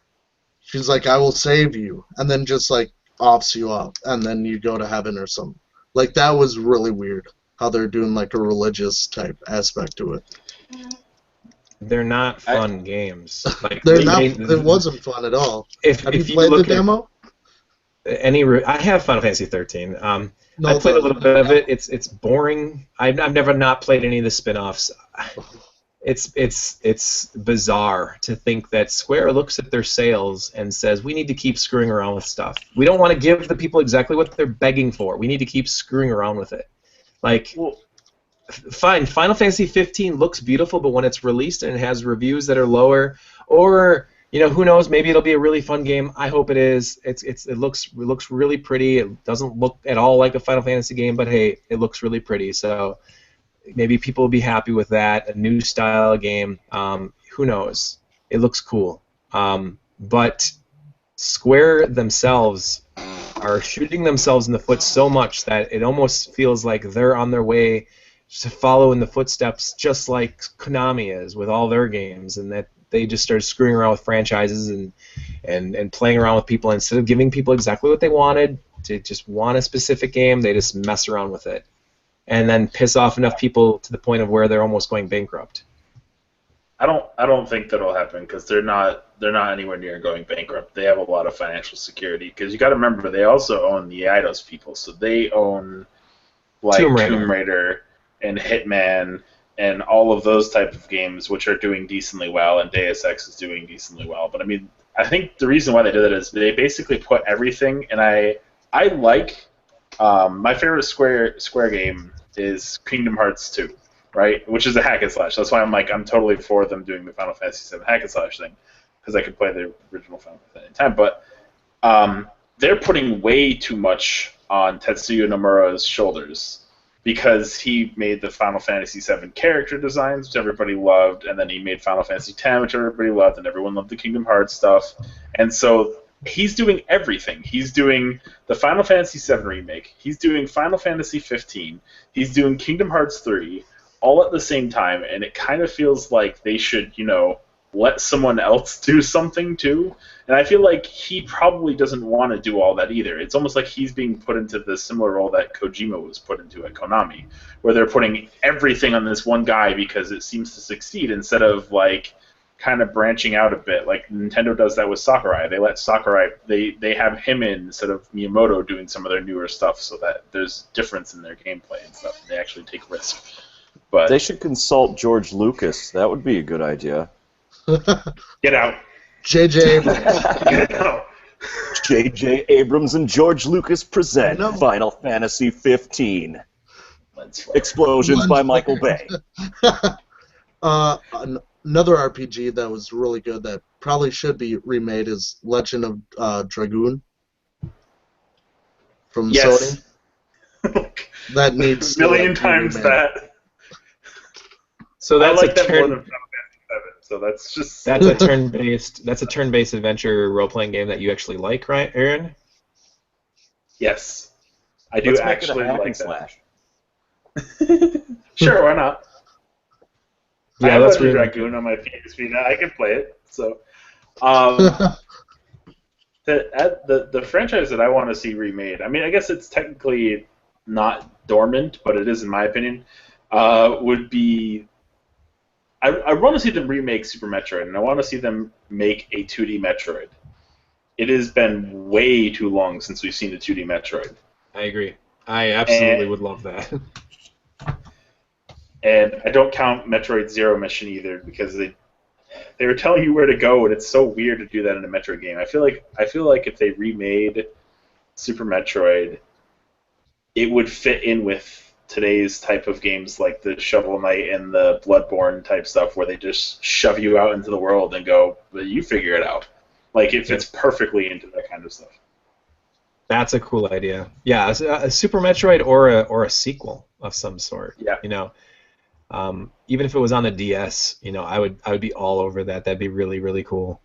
she's like, I will save you, and then just, like, offs you up, and then you go to heaven or something. Like, that was really weird, how they're doing, like, a religious type aspect to it. They're not fun games. Like, it wasn't fun at all. Have you played the demo? I have Final Fantasy 13. I played a little bit of it. It's boring. I've never not played any of the spin-offs. It's bizarre to think that Square looks at their sales and says, we need to keep screwing around with stuff. We don't want to give the people exactly what they're begging for. We need to keep screwing around with it. Like, fine, Final Fantasy 15 looks beautiful, but when it's released and it has reviews that are lower, or who knows? Maybe it'll be a really fun game. I hope it is. It looks really pretty. It doesn't look at all like a Final Fantasy game, but hey, it looks really pretty. So maybe people will be happy with that. A new style game. Who knows? It looks cool. But Square themselves are shooting themselves in the foot so much that it almost feels like they're on their way to follow in the footsteps, just like Konami is with all their games, and that they just started screwing around with franchises and playing around with people. Instead of giving people exactly what they wanted, to just want a specific game, they just mess around with it. And then piss off enough people to the point of where they're almost going bankrupt. I don't think that'll happen because they're not anywhere near going bankrupt. They have a lot of financial security because you got to remember they also own the Eidos people, so they own like Tomb Raider and Hitman and all of those type of games, which are doing decently well, and Deus Ex is doing decently well. But I mean, I think the reason why they did it is they basically put everything. And I like my favorite Square game is Kingdom Hearts 2, right? Which is a hack and slash. That's why I'm totally for them doing the Final Fantasy VII hack and slash thing, because I could play the original Final Fantasy anytime. But they're putting way too much on Tetsuya Nomura's shoulders, because he made the Final Fantasy VII character designs, which everybody loved, and then he made Final Fantasy X, which everybody loved, and everyone loved the Kingdom Hearts stuff. And so he's doing everything. He's doing the Final Fantasy VII remake. He's doing Final Fantasy 15. He's doing Kingdom Hearts 3, all at the same time, and it kind of feels like they should, let someone else do something too. And I feel like he probably doesn't want to do all that either. It's almost like he's being put into the similar role that Kojima was put into at Konami, where they're putting everything on this one guy because it seems to succeed, instead of like kind of branching out a bit, like Nintendo does that with Sakurai. They let Sakurai, they have him in instead of Miyamoto doing some of their newer stuff, so that there's difference in their gameplay and stuff. And they actually take risk. But They should consult George Lucas. That would be a good idea. get out. JJ. Get out. J.J. Abrams and George Lucas present No. Final Fantasy 15. Let's Explosions by Michael Bay. Another RPG that was really good that probably should be remade is Legend of Dragoon from Yes. Sony. That needs A million to, times be remade. that. So I that's like a that more turn. than Final Fantasy VII. So that's just That's a turn-based. That's a turn-based adventure role-playing game that you actually like, right, Aaron? yes. I do Let's make it a actually hack like and that. slash. Sure, why not? I Yeah, have let's Legend of read. Dragoon on my PSP now. I can play it. So, the franchise that I want to see remade. I mean, I guess it's technically not dormant, but it is in my opinion. Would be. I want to see them remake Super Metroid, and I want to see them make a 2D Metroid. It has been way too long since we've seen a 2D Metroid. I agree. I absolutely And- would love that. And I don't count Metroid Zero Mission either, because they were telling you where to go, and it's so weird to do that in a Metroid game. I feel like if they remade Super Metroid, it would fit in with today's type of games like the Shovel Knight and the Bloodborne type stuff, where they just shove you out into the world and go, well, you figure it out. Like, it fits perfectly into that kind of stuff. That's a cool idea. Yeah, a Super Metroid or a sequel of some sort. Yeah. You know, even if it was on the DS, you know, I would be all over that. That'd be really, really cool.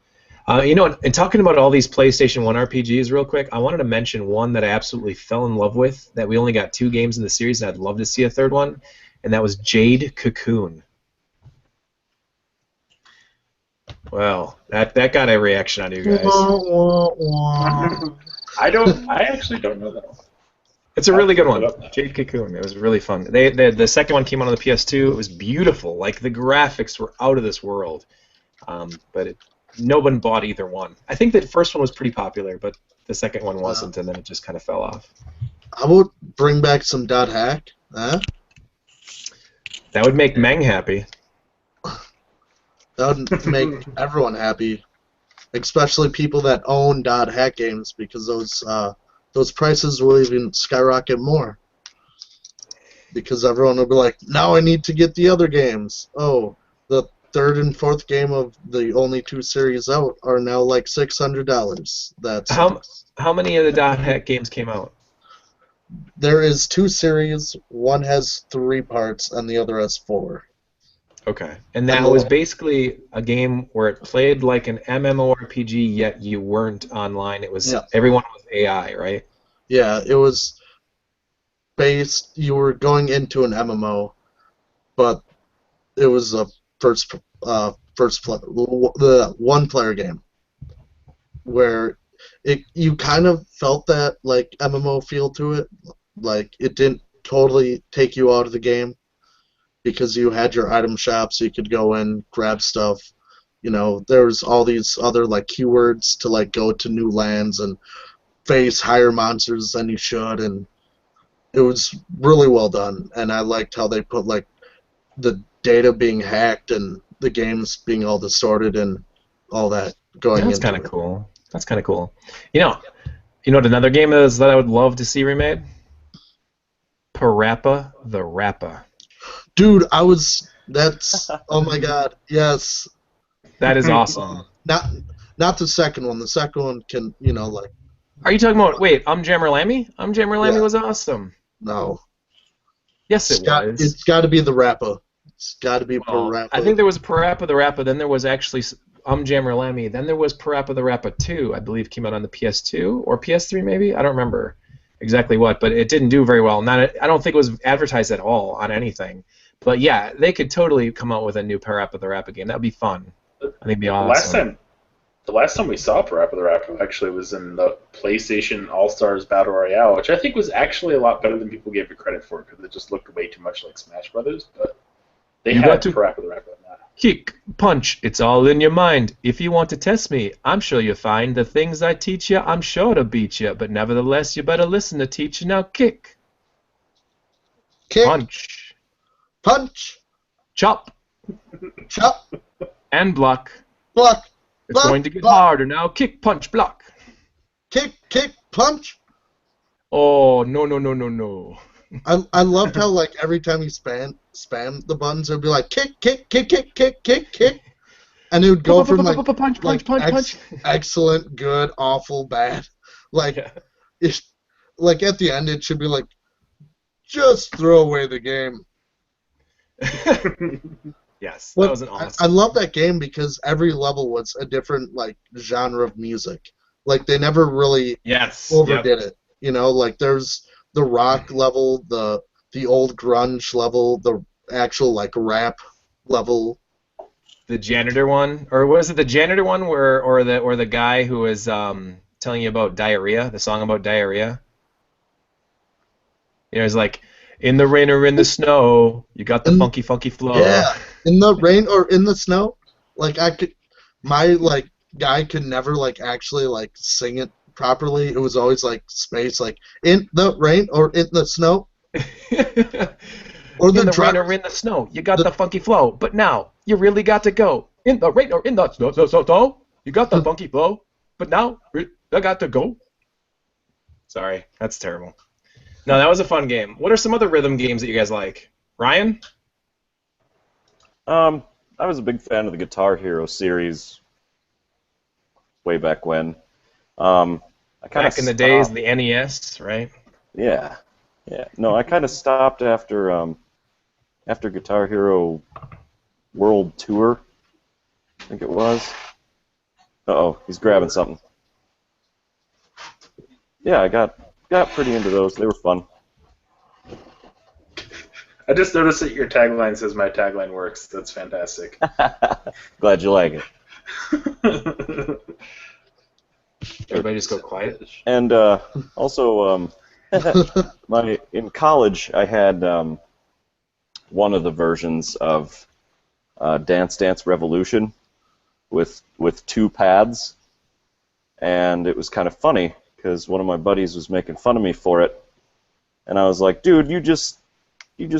You know, and talking about all these PlayStation 1 RPGs real quick, I wanted to mention one that I absolutely fell in love with, that we only got 2 games in the series, and I'd love to see a third one, and that was Jade Cocoon. Well, that got a reaction out of you guys. I actually don't know that one. It's a really good one. I'll look it up now. Jade Cocoon. It was really fun. The second one came out on the PS2. It was beautiful. Like, the graphics were out of this world. But no one bought either one. I think the first one was pretty popular, but the second one wasn't, and then it just kind of fell off. I would bring back some dot hack. Huh? That would make Meng happy. That would make everyone happy, especially people that own dot hack games, because those prices will even skyrocket more. Because everyone will be like, now I need to get the other games. Oh, the third and fourth game of the only 2 series out are now like $600. That's How many of the Dot Hack games came out? There is 2 series. One has 3 parts, and the other has 4. Okay. And that was basically a game where it played like an MMORPG, yet you weren't online. It was everyone was AI, right? Yeah, it was based. You were going into an MMO, but it was a the one player game where you kind of felt that like MMO feel to it. Like, it didn't totally take you out of the game, because you had your item shop, so you could go in, grab stuff. You know, there's all these other like keywords to like go to new lands and face higher monsters than you should, and it was really well done. And I liked how they put like the data being hacked and the games being all distorted and all that going That's into kind of it. cool. That's kind of cool. You know what another game is that I would love to see remade? Parappa the Rappa. Dude, that's oh my god, yes. That is awesome. Not the second one. The second one can, like, Are you talking about, wait, Jammer Lammy? Jammer Lammy was awesome. no. Yes, it was. It's got to be the Rappa. It's got to be Parappa. I think there was Parappa the Rappa, then there was actually Jammer Lammy, then there was Parappa the Rappa 2, I believe came out on the PS2 or PS3 maybe? I don't remember exactly what, but it didn't do very well. I don't think it was advertised at all on anything. But yeah, they could totally come out with a new Parappa the Rappa game. That would be fun. I think it'd be The awesome. last time we saw Parappa the Rapper actually was in the PlayStation All Stars Battle Royale, which I think was actually a lot better than people gave it credit for because it just looked way too much like Smash Brothers. But they You got had to Parappa the Rapper in that. kick, punch, it's all in your mind. If you want to test me, I'm sure you'll find the things I teach you, I'm sure to beat you. But nevertheless, you better listen to teacher. Now kick, Kick, punch, punch, chop, chop, and block. block, It's block, going to get block, harder now. Kick, punch, block. kick, punch. Oh, no, no, no, no, no. I loved how like every time you spam the buttons, it'd be like kick, kick, kick, kick, kick, kick, kick, and it would go from like Punch, punch, punch, punch. excellent, good, awful, bad. Like Yeah. it's like at the end, it should be like just throw away the game. Yes, that But was an I awesome. love that game because every level was a different like genre of music. Like they never really Yes. overdid it. You know, like there's the rock level, the old grunge level, the actual like rap level. The janitor one, or was it the janitor one where, or the guy who was telling you about diarrhea, the song about diarrhea? You know, it's like, in the rain or in the snow, you got the In- funky, funky flow. Yeah, in the rain or in the snow. Like my like guy could never like actually like sing it properly. It was always like space, like in the rain or in the snow, or In the the rain driver. or in the snow, you got the funky flow. But now, you really got to go. In the rain or in the snow, you got the funky flow. But now, I got to go. Sorry, that's terrible. No, that was a fun game. What are some other rhythm games that you guys like? Ryan? I was a big fan of the Guitar Hero series way back when. I kind of Back in the days, the NES, right? Yeah, yeah. No, I kind of stopped after after Guitar Hero World Tour, I think it was. Uh-oh, he's grabbing something. Yeah, I got pretty into those. They were fun. I just noticed that your tagline says my tagline works. That's fantastic. Glad you like it. Everybody just go quiet. And also, in college, I had one of the versions of Dance Dance Revolution with two pads, and it was kind of funny because one of my buddies was making fun of me for it, and I was like, "Dude, you just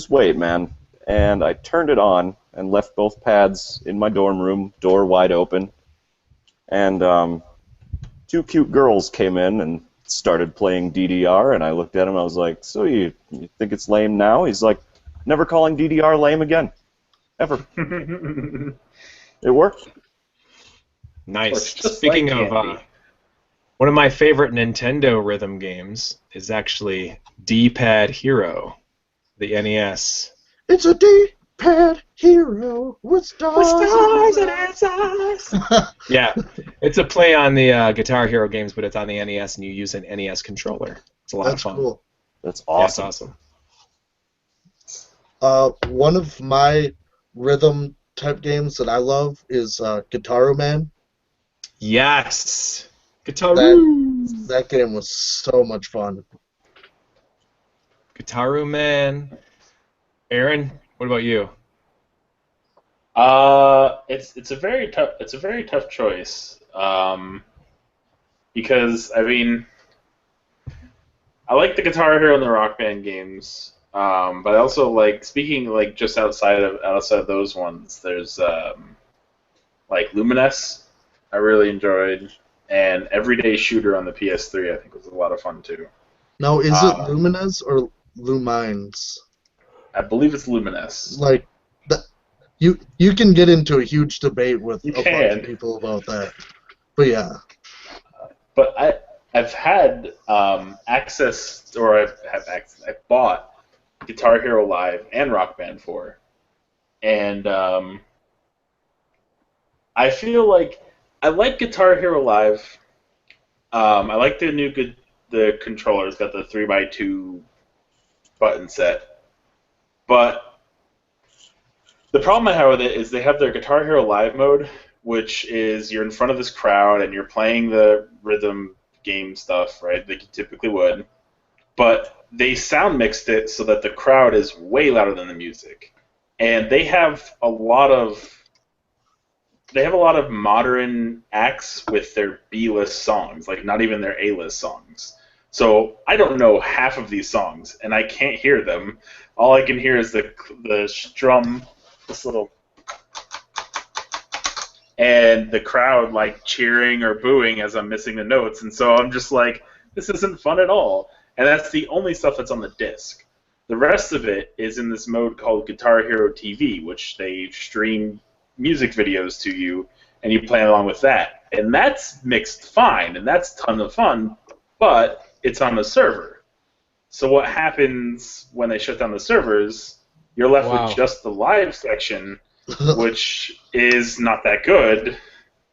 wait, man." And I turned it on and left both pads in my dorm room, door wide open, and two cute girls came in and started playing DDR, and I looked at him, I was like, "So you think it's lame now?" He's like, "Never calling DDR lame again. Ever." It worked. Nice. Works just Speaking like of, candy. one of my favorite Nintendo rhythm games is actually D-Pad Hero, the NES. It's a D-pad hero with stars in its eyes. Yeah, it's a play on the Guitar Hero games, but it's on the NES, and you use an NES controller. It's a lot That's of fun. cool. That's Yeah, it's awesome. awesome. One of my rhythm type games that I love is Guitar Man. Yes! Guitar That game was so much fun. Guitaru Man. Aaron, what about you? It's a very tough choice. Because I mean, I like the Guitar Hero and the Rock Band games. But I also like speaking like just outside of those ones. There's like Luminous, I really enjoyed, and Everyday Shooter on the PS3. I think was a lot of fun too. Now, is it Luminous or Lumines? I believe it's Luminous. Like, you can get into a huge debate with You a bunch can. of people about that. But yeah, But I've had access, or I've bought Guitar Hero Live and Rock Band 4, and I feel like I like Guitar Hero Live. I like the controller. It's got the 3x2 button set, but the problem I have with it is they have their Guitar Hero Live mode, which is you're in front of this crowd and you're playing the rhythm game stuff, right, like you typically would, but they sound mixed it so that the crowd is way louder than the music. And they have a lot of modern acts with their B-list songs, like not even their A-list songs. So I don't know half of these songs, and I can't hear them. All I can hear is the strum, this little, and the crowd like cheering or booing as I'm missing the notes. And so I'm just like, this isn't fun at all. And that's the only stuff that's on the disc. The rest of it is in this mode called Guitar Hero TV, which they stream music videos to you, and you play along with that. And that's mixed fine, and that's a ton of fun, but it's on the server. So what happens when they shut down the servers, you're left with just the live section, which is not that good.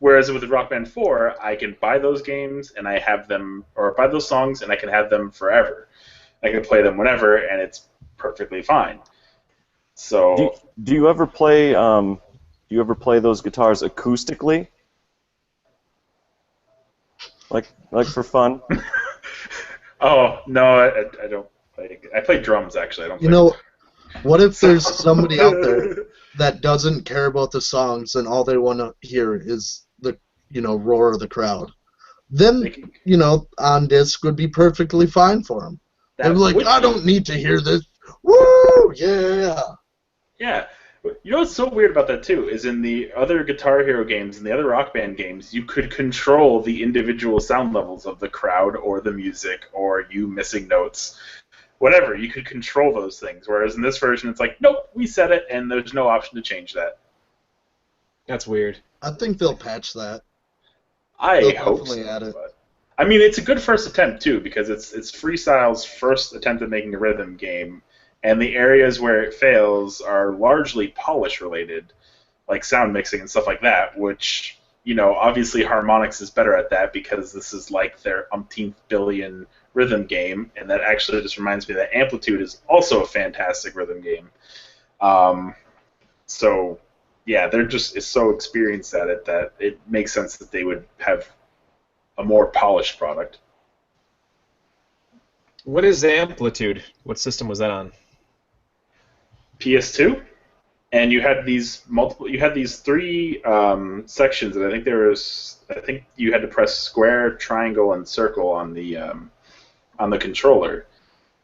Whereas with Rock Band 4, I can buy those games and I have them, or buy those songs and I can have them forever. I can play them whenever, and it's perfectly fine. So do you ever play those guitars acoustically? Like for fun? Oh no, I don't play. I play drums actually. I don't. You know, what if there's somebody out there that doesn't care about the songs and all they want to hear is the roar of the crowd? Then on disc would be perfectly fine for them. They'd be like, I don't need to hear this. Woo! Yeah. Yeah. You know what's so weird about that, too, is in the other Guitar Hero games and the other Rock Band games, you could control the individual sound levels of the crowd or the music or you missing notes. Whatever, you could control those things. Whereas in this version, it's like, nope, we set it, and there's no option to change that. That's weird. I think they'll patch that. I hope so. Add it. But, I mean, it's a good first attempt, too, because it's Freestyle's first attempt at making a rhythm game. And the areas where it fails are largely polish-related, like sound mixing and stuff like that, which, obviously Harmonix is better at that because this is like their umpteenth billion rhythm game, and that actually just reminds me that Amplitude is also a fantastic rhythm game. So, yeah, they're just so experienced at it that it makes sense that they would have a more polished product. What is Amplitude? What system was that on? PS2, and you had these three sections, and I think you had to press square, triangle, and circle on the controller,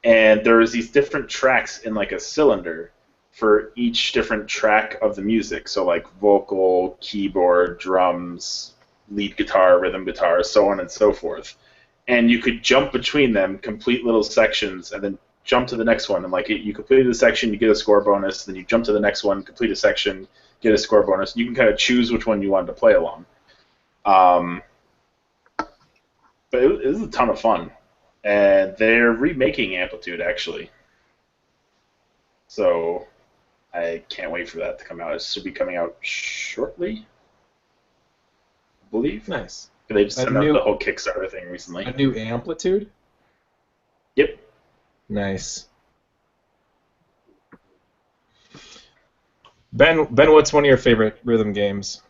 and there was these different tracks in like a cylinder for each different track of the music. So like vocal, keyboard, drums, lead guitar, rhythm guitar, so on and so forth, and you could jump between them, complete little sections, and then jump to the next one, and like you completed a section, you get a score bonus. Then you jump to the next one, complete a section, get a score bonus. You can kind of choose which one you wanted to play along. But it was a ton of fun, and they're remaking Amplitude actually. So I can't wait for that to come out. It should be coming out shortly, I believe. Nice. They just sent out the whole Kickstarter thing recently. A new Amplitude? Yep. Nice. Ben, what's one of your favorite rhythm games?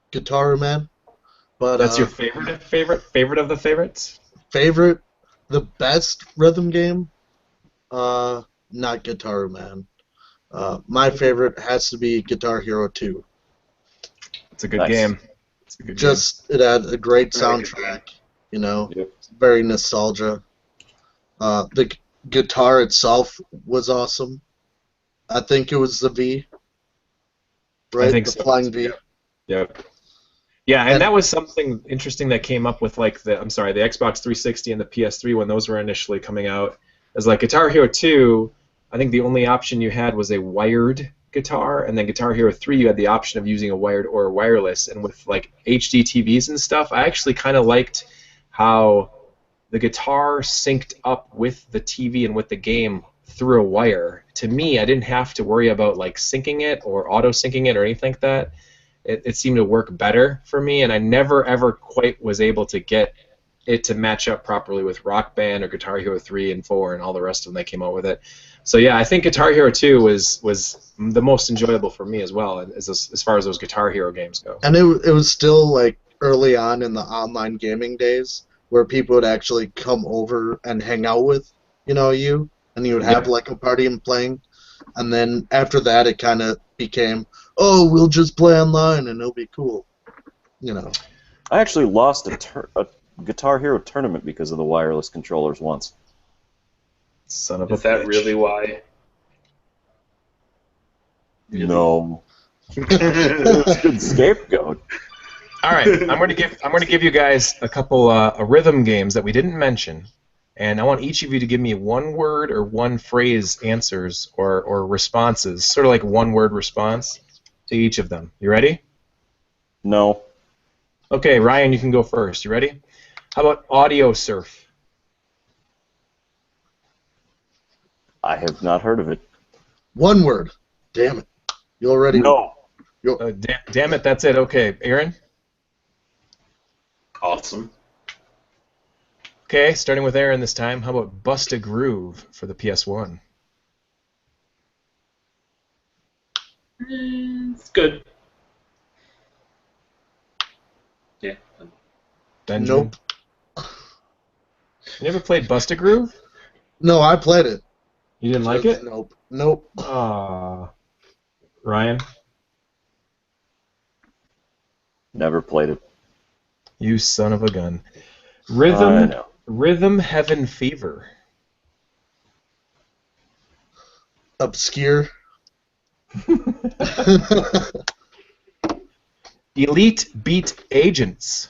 Guitar Man. But that's your favorite of the favorites? Favorite, the best rhythm game? Not Guitar Man. My favorite has to be Guitar Hero 2. It's a good game. It's a good game. It had a great soundtrack. Yep. Very nostalgia. The guitar itself was awesome. I think it was the V, right? I think the so. Flying V. Yep. Yeah, and that was something interesting that came up with like the Xbox 360 and the PS3 when those were initially coming out. As like Guitar Hero 2, I think the only option you had was a wired guitar, and then Guitar Hero 3 you had the option of using a wired or a wireless. And with like HD TVs and stuff, I actually kind of liked how the guitar synced up with the TV and with the game through a wire. To me, I didn't have to worry about like syncing it or auto-syncing it or anything like that. It seemed to work better for me, and I never ever quite was able to get it to match up properly with Rock Band or Guitar Hero 3 and 4 and all the rest of them that came out with it. So yeah, I think Guitar Hero 2 was the most enjoyable for me as well, as far as those Guitar Hero games go. And it was still like early on in the online gaming days where people would actually come over and hang out with, you, and you would have like a party and playing. And then after that, it kind of became, oh, we'll just play online and it'll be cool, I actually lost a Guitar Hero tournament because of the wireless controllers once. Son of a Is that bitch. really why? No. It's a good scapegoat. All right, I'm gonna give you guys a couple rhythm games that we didn't mention, and I want each of you to give me one word or one phrase answers or responses, sort of like one word response to each of them. You ready? No. Okay, Ryan, you can go first. You ready? How about audio surf? I have not heard of it. One word. Damn it. You already... No. Damn it, that's it. Okay, Aaron? Awesome. Okay, starting with Aaron this time. How about Bust a Groove for the PS1? It's good. Yeah. Benjamin? Nope. You never played Bust a Groove? No, I played it. You didn't like it? Nope. Ryan? Never played it. You son of a gun. I know. Rhythm Heaven Fever. Obscure. Elite Beat Agents.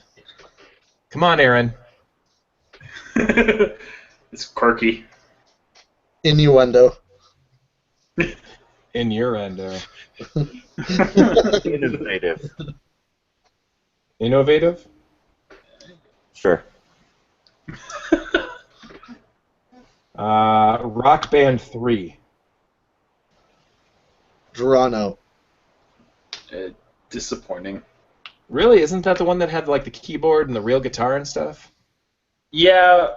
Come on, Aaron. It's quirky. Innuendo. In your endo. Innovative. Innovative? Sure. Rock Band 3. Drawn out. Disappointing. Really? Isn't that the one that had like the keyboard and the real guitar and stuff? Yeah,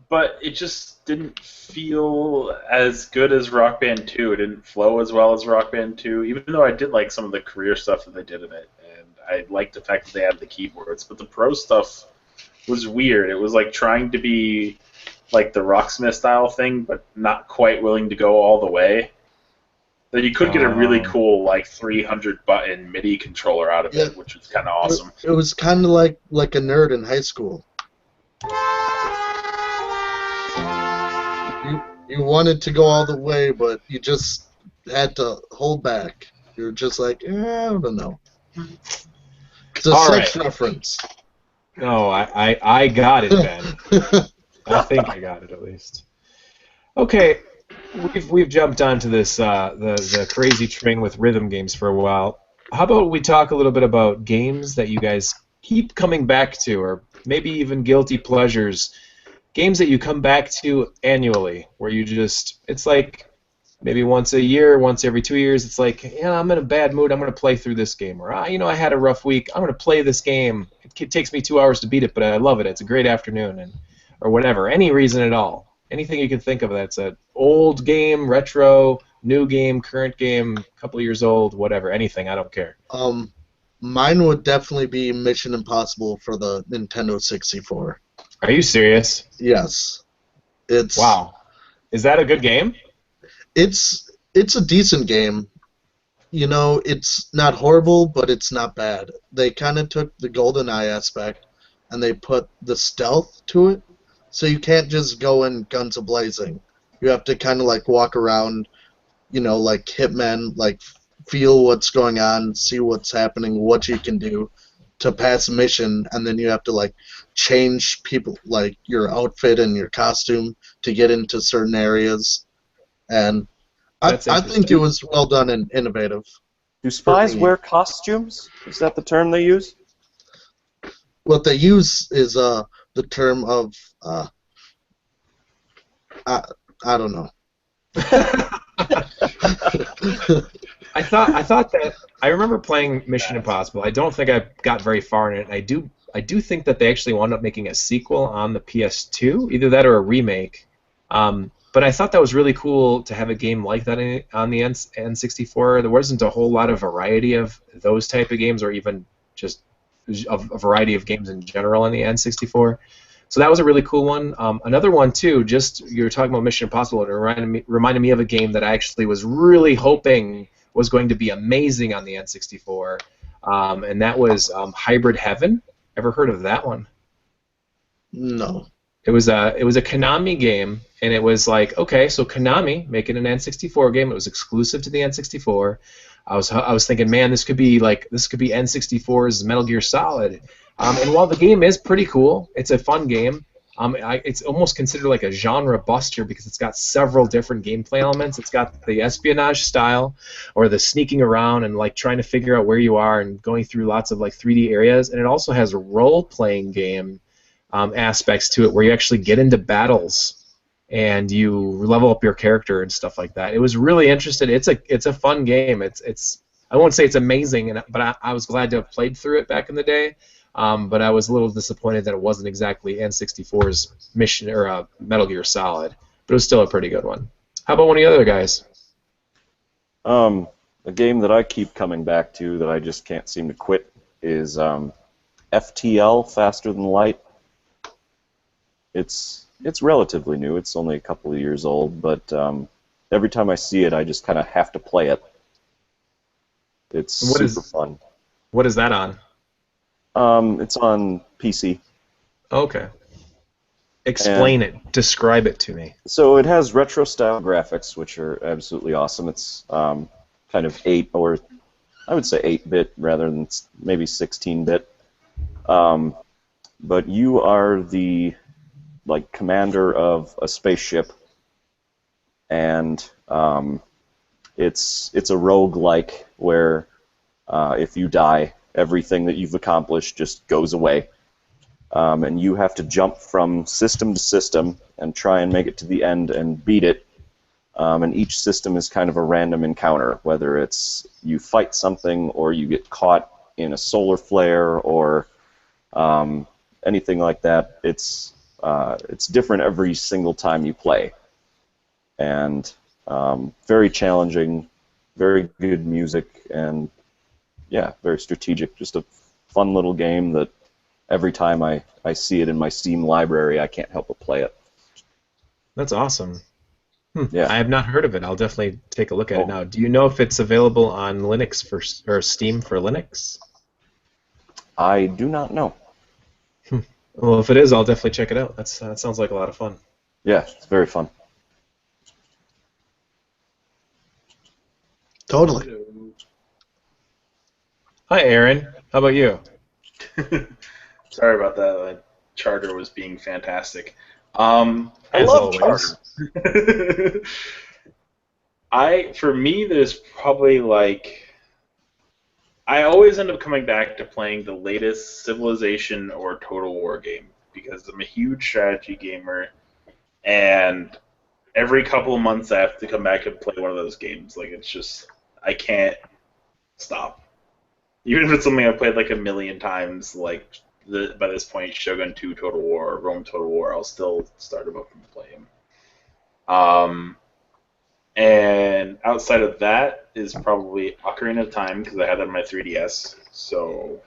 but it just didn't feel as good as Rock Band 2. It didn't flow as well as Rock Band 2, even though I did like some of the career stuff that they did in it, and I liked the fact that they had the keyboards. But the pro stuff was weird. It was like trying to be like the Rocksmith style thing, but not quite willing to go all the way. That you could get a really cool like 300 button MIDI controller out of it, which was kind of awesome. It was kind of like a nerd in high school. You wanted to go all the way, but you just had to hold back. You're just like, I don't know. It's a sex reference. No, I got it, Ben. I think I got it at least. Okay, we've jumped onto this the crazy train with rhythm games for a while. How about we talk a little bit about games that you guys keep coming back to, or maybe even guilty pleasures, games that you come back to annually, where you just, it's like maybe once a year, once every 2 years, it's like, I'm in a bad mood, I'm going to play through this game, or I had a rough week, I'm going to play this game. It takes me 2 hours to beat it, but I love it. It's a great afternoon, or whatever, any reason at all. Anything you can think of that's an old game, retro, new game, current game, couple of years old, whatever, anything, I don't care. Mine would definitely be Mission Impossible for the Nintendo 64. Are you serious? Yes. Wow. Is that a good game? It's a decent game. It's not horrible, but it's not bad. They kind of took the GoldenEye aspect and they put the stealth to it. So you can't just go in guns a-blazing. You have to kind of like walk around, like hitmen, like feel what's going on, see what's happening, what you can do to pass a mission, and then you have to like change people, like your outfit and your costume to get into certain areas. And I think it was well done and innovative. Do spies wear costumes? Is that the term they use? What they use is the term of I don't know. I thought that I remember playing Mission Impossible. I don't think I got very far in it. And I do think that they actually wound up making a sequel on the PS2, either that or a remake. But But I thought that was really cool to have a game like that on the N64. There wasn't a whole lot of variety of those type of games, or even just a variety of games in general on the N64. So that was a really cool one. Another one too. Just you were talking about Mission Impossible. It reminded me of a game that I actually was really hoping was going to be amazing on the N64, and that was Hybrid Heaven. Ever heard of that one? No. It was a Konami game, and it was like, okay, so Konami making an N64 game. It was exclusive to the N64. I was thinking, man, this could be N64's Metal Gear Solid. And while the game is pretty cool, it's a fun game. It's almost considered like a genre buster because it's got several different gameplay elements. It's got the espionage style, or the sneaking around and like trying to figure out where you are and going through lots of like 3D areas. And it also has role-playing game aspects to it, where you actually get into battles and you level up your character and stuff like that. It was really interesting. It's a fun game. It's I won't say it's amazing, but I was glad to have played through it back in the day. But I was a little disappointed that it wasn't exactly N64's mission or Metal Gear Solid, but it was still a pretty good one. How about one of the other guys? A game that I keep coming back to that I just can't seem to quit is FTL, Faster Than Light. It's relatively new. It's only a couple of years old, but every time I see it, I just kind of have to play it. It's super fun. What is that on? It's on PC. Okay. Explain it. Describe it to me. So it has retro-style graphics, which are absolutely awesome. It's kind of 8, or I would say 8-bit rather than maybe 16-bit. But you are the commander of a spaceship, and it's a roguelike where if you die, everything that you've accomplished just goes away. And you have to jump from system to system and try and make it to the end and beat it. And each system is kind of a random encounter, whether it's you fight something or you get caught in a solar flare or anything like that. It's different every single time you play. And very challenging, very good music, and yeah, very strategic. Just a fun little game that every time I see it in my Steam library, I can't help but play it. That's awesome. Yeah. I have not heard of it. I'll definitely take a look at it now. Do you know if it's available on Linux or Steam for Linux? I do not know. Well, if it is, I'll definitely check it out. That sounds like a lot of fun. Yeah, it's very fun. Totally. Hi, Aaron. How about you? Sorry about that. The charter was being fantastic. As love always. For me, there's probably I always end up coming back to playing the latest Civilization or Total War game because I'm a huge strategy gamer, and every couple of months I have to come back and play one of those games. It's just, I can't stop. Even if it's something I've played a million times, by this point, Shogun 2 Total War or Rome Total War, I'll still start them up and play them. And outside of that is probably Ocarina of Time, because I had that on my 3DS, so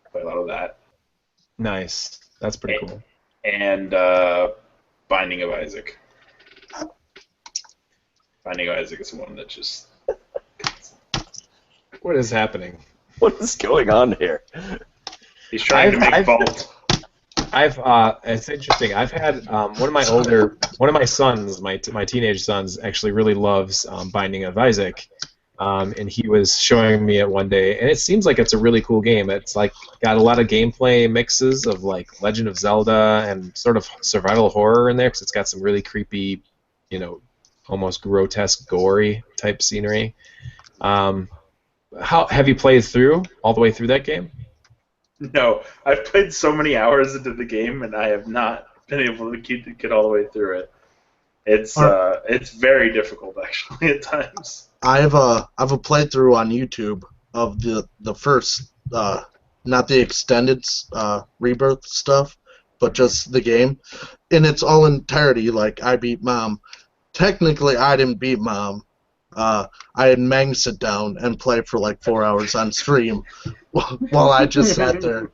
I play a lot of that. Nice. That's pretty cool. And Binding of Isaac. Binding of Isaac is one that just... What is happening? What is going on here? He's trying to make Vault. It's interesting. I've had one of my sons, my teenage sons, actually really loves Binding of Isaac, and he was showing me it one day, and it seems like it's a really cool game. It's got a lot of gameplay mixes of Legend of Zelda and sort of survival horror in there, because it's got some really creepy, almost grotesque, gory type scenery. How have you played all the way through that game? No, I've played so many hours into the game, and I have not been able to get all the way through it. It's very difficult, actually, at times. I have a playthrough on YouTube of the first, not the extended Rebirth stuff, but just the game, in its all entirety. I beat Mom technically I didn't beat Mom. I had Meng sit down and play for like 4 hours on stream while I just sat there.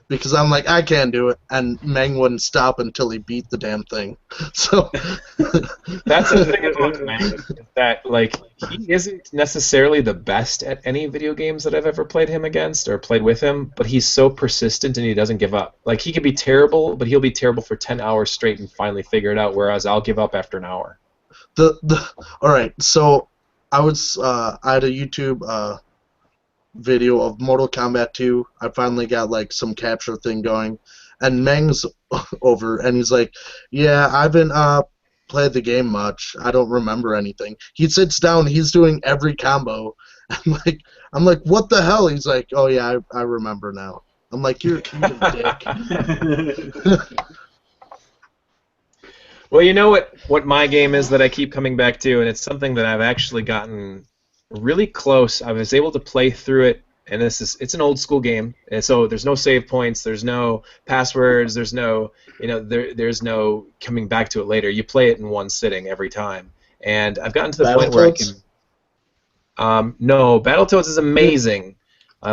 Because I'm like, I can't do it, and Meng wouldn't stop until he beat the damn thing. So that's the thing about Meng, is that like he isn't necessarily the best at any video games that I've ever played him against or played with him, but he's so persistent and he doesn't give up. Like he could be terrible, but he'll be terrible for 10 hours straight and finally figure it out, whereas I'll give up after an hour. All right, so I had a YouTube video of Mortal Kombat 2. I finally got like some capture thing going, and Meng's over, and he's like, "Yeah, I haven't played the game much. I don't remember anything." He sits down, he's doing every combo. I'm like, what the hell? He's like, "Oh yeah, I remember now." I'm like, you're a dick. Well, you know what my game is that I keep coming back to, and it's something that I've actually gotten really close. I was able to play through it, and it's an old school game, and so there's no save points, there's no passwords, there's no there's no coming back to it later. You play it in one sitting every time, and I've gotten to the point where I can. No, Battletoads is amazing,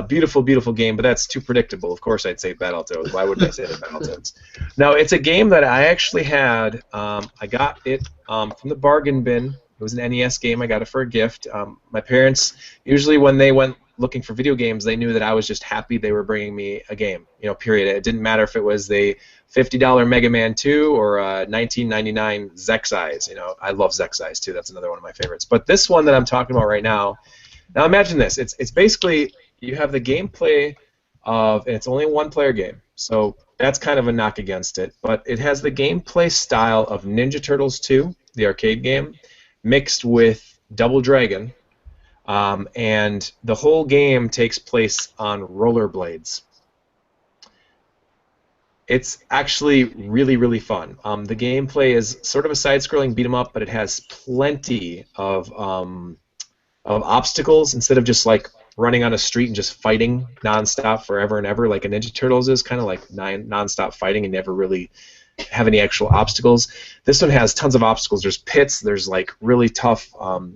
beautiful, beautiful game, but that's too predictable. Of course, I'd say Battletoads. Why wouldn't I say that Battletoads? No, it's a game that I actually had. I got it from the bargain bin. It was an NES game. I got it for a gift. My parents, usually when they went looking for video games, they knew that I was just happy they were bringing me a game, period. It didn't matter if it was the $50 Mega Man 2 or $19.99 Zexeyes. I love Zexeyes too. That's another one of my favorites. But this one that I'm talking about right now imagine this. It's basically, you have the gameplay and it's only a one-player game. So that's kind of a knock against it. But it has the gameplay style of Ninja Turtles 2, the arcade game, mixed with Double Dragon, and the whole game takes place on rollerblades. It's actually really, really fun. The gameplay is sort of a side-scrolling beat-em-up, but it has plenty of obstacles instead of just like running on a street and just fighting nonstop forever and ever like a Ninja Turtles is, kind of like nonstop fighting and never really have any actual obstacles. This one has tons of obstacles. There's pits, there's like really tough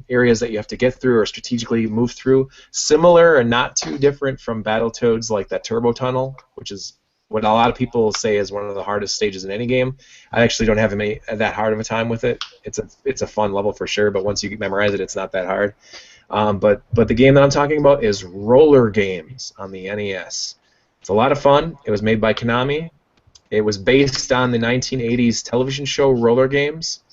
areas that you have to get through or strategically move through. Similar and not too different from Battletoads, like that Turbo Tunnel, which is what a lot of people say is one of the hardest stages in any game. I actually don't have that hard of a time with it. It's a fun level for sure, but once you memorize it, it's not that hard. But the game that I'm talking about is Roller Games on the NES. It's a lot of fun. It was made by Konami. It was based on the 1980s television show Roller Games,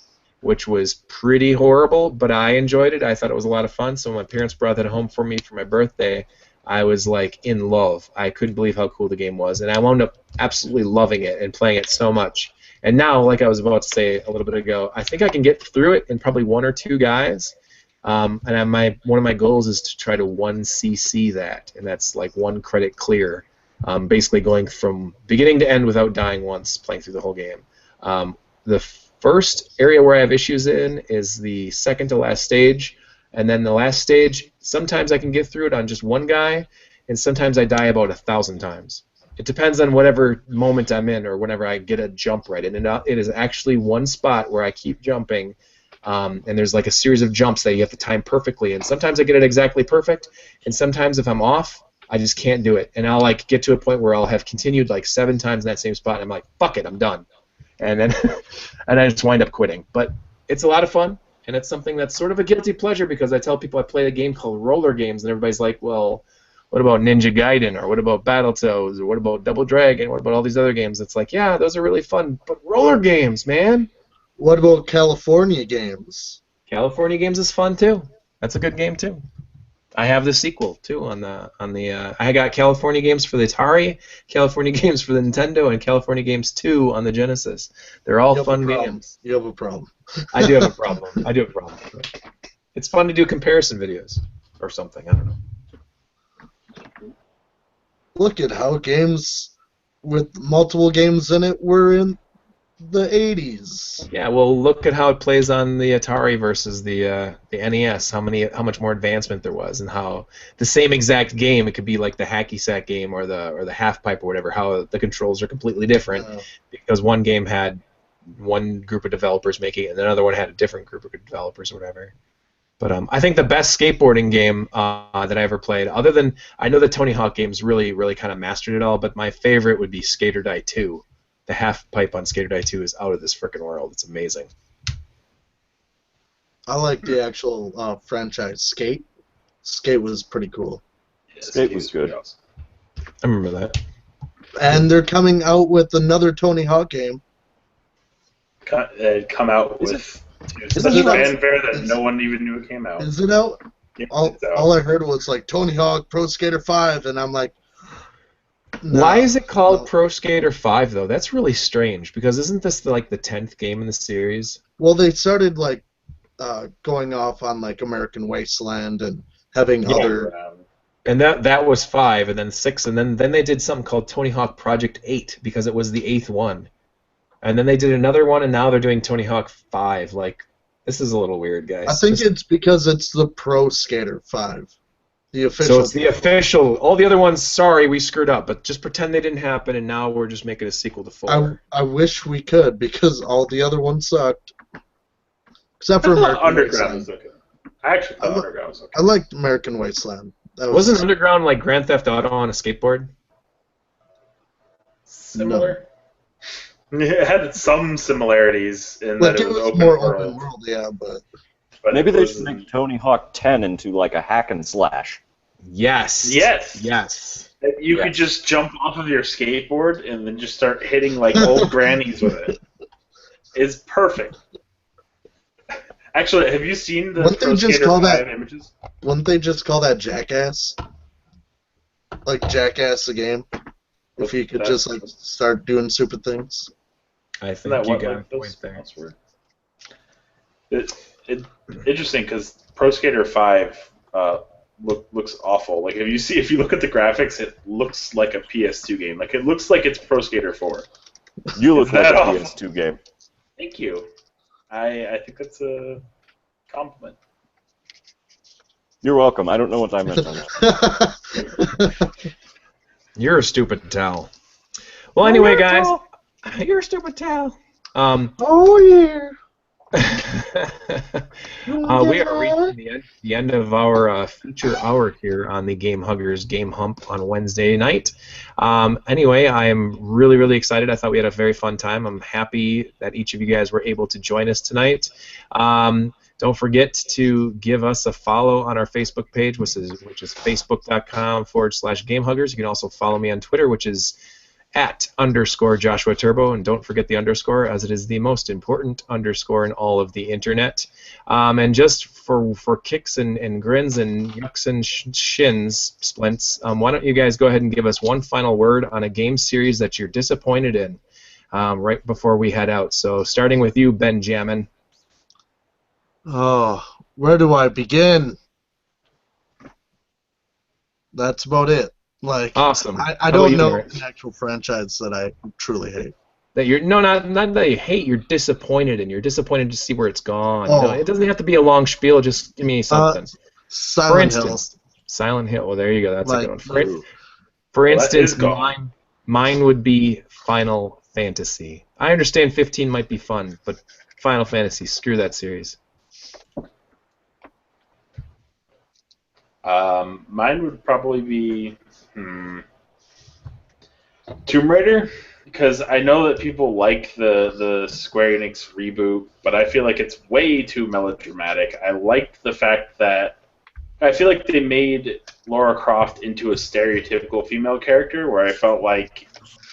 which was pretty horrible, but I enjoyed it. I thought it was a lot of fun, so when my parents brought it home for me for my birthday, I was like in love. I couldn't believe how cool the game was, and I wound up absolutely loving it and playing it so much. And now, like I was about to say a little bit ago, I think I can get through it in probably one or two guys. And one of my goals is to try to 1cc that, and that's like 1 credit clear. Basically going from beginning to end without dying once, playing through the whole game. The first area where I have issues in is the second to last stage, and then the last stage, sometimes I can get through it on just one guy, and sometimes I die about 1,000 times. It depends on whatever moment I'm in or whenever I get a jump right. And it is actually one spot where I keep jumping, and there's like a series of jumps that you have to time perfectly, and sometimes I get it exactly perfect, and sometimes if I'm off, I just can't do it, and I'll like get to a point where I'll have continued like 7 times in that same spot, and I'm like, fuck it, I'm done, and then and I just wind up quitting. But it's a lot of fun, and it's something that's sort of a guilty pleasure because I tell people I play a game called Roller Games, and everybody's like, well, what about Ninja Gaiden, or what about Battletoads, or what about Double Dragon, what about all these other games? It's like, yeah, those are really fun, but roller games, man. What about California Games? California Games is fun too. That's a good game too. I have the sequel too on the I got California Games for the Atari, California Games for the Nintendo, and California Games 2 on the Genesis. They're all fun games. You have a problem. I do have a problem. It's fun to do comparison videos or something. I don't know. Look at how games with multiple games in it were in the 80s. Yeah, well, look at how it plays on the Atari versus the NES. How much more advancement there was, and how the same exact game, it could be like the hacky sack game or the half pipe or whatever. How the controls are completely different because one game had one group of developers making it, and another one had a different group of developers or whatever. But I think the best skateboarding game that I ever played, other than, I know the Tony Hawk games really, really kind of mastered it all, but my favorite would be Skater Die 2. The half pipe on Skater Die 2 is out of this freaking world. It's amazing. I like the actual franchise Skate. Skate was pretty cool. Yeah, Skate was good. Awesome. I remember that. And they're coming out with another Tony Hawk game. Come out with Isn't such it out? fanfare that no one even knew it came out. Is it out? Yeah, it's All out. I heard was like Tony Hawk Pro Skater 5, and I'm like, no, Why is it called no. Pro Skater 5, though? That's really strange, because isn't this the 10th game in the series? Well, they started like going off on like American Wasteland and having other. And that was 5, and then 6, and then they did something called Tony Hawk Project 8, because it was the 8th one. And then they did another one, and now they're doing Tony Hawk 5. Like, this is a little weird, guys. I think it's because it's the Pro Skater 5, the official. So it's the official. All the other ones, sorry, we screwed up, but just pretend they didn't happen, and now we're just making a sequel to 4. I wish we could, because all the other ones sucked. Except for I thought American Underground was Wasteland. okay. I actually thought Underground was okay. I liked American Wasteland. That Wasn't Underground like Grand Theft Auto on a skateboard? Similar. It had some similarities in like that it it was was open more world. open world, yeah, but Maybe it they was- should make Tony Hawk 10 into like a hack and slash. Yes. Yes. Yes. You could just jump off of your skateboard and then just start hitting like old grannies with it. It's perfect. Actually, have you seen the Wouldn't they Pro just Skater call 5 that- images? wouldn't they just call that Jackass? Like Jackass the game? If you could just like start doing stupid things. I Isn't think that you what got a like, those point there. spots were? Interesting because Pro Skater 5 looks awful. Like if you look at the graphics, it looks like a PS2 game. Like it looks like it's Pro Skater 4. You look Is like that a awful? PS2 game. Thank you. I think that's a compliment. You're welcome. I don't know what I meant on that. You're a stupid towel. Well, anyway, guys, you're a stupid towel. Oh yeah. We are reaching the end of our feature hour here on the Game Huggers Game Hump on Wednesday night. Anyway, I am really, really excited. I thought we had a very fun time. I'm happy that each of you guys were able to join us tonight. Don't forget to give us a follow on our Facebook page, which is facebook.com/GameHuggers. You can also follow me on Twitter, which is @_Joshua Turbo, and don't forget the underscore, as it is the most important underscore in all of the internet. And just for kicks and grins and yucks and shins, splints, why don't you guys go ahead and give us one final word on a game series that you're disappointed in right before we head out. So starting with you, Benjamin. Oh, where do I begin? That's about it. Like, Awesome. I How about don't you, know Eric? an actual franchise that I truly hate. That you're not that you hate. You're disappointed, and you're disappointed to see where it's gone. Oh. No, it doesn't have to be a long spiel. Just give me something. For Silent Hill. instance, Silent Hill. Well, there you go. That's a good one. For Well, that instance, is gone. mine would be Final Fantasy. I understand 15 might be fun, but Final Fantasy, screw that series. Mine would probably be Tomb Raider, because I know that people like the Square Enix reboot, but I feel like it's way too melodramatic. I liked the fact that I feel like they made Lara Croft into a stereotypical female character, where I felt like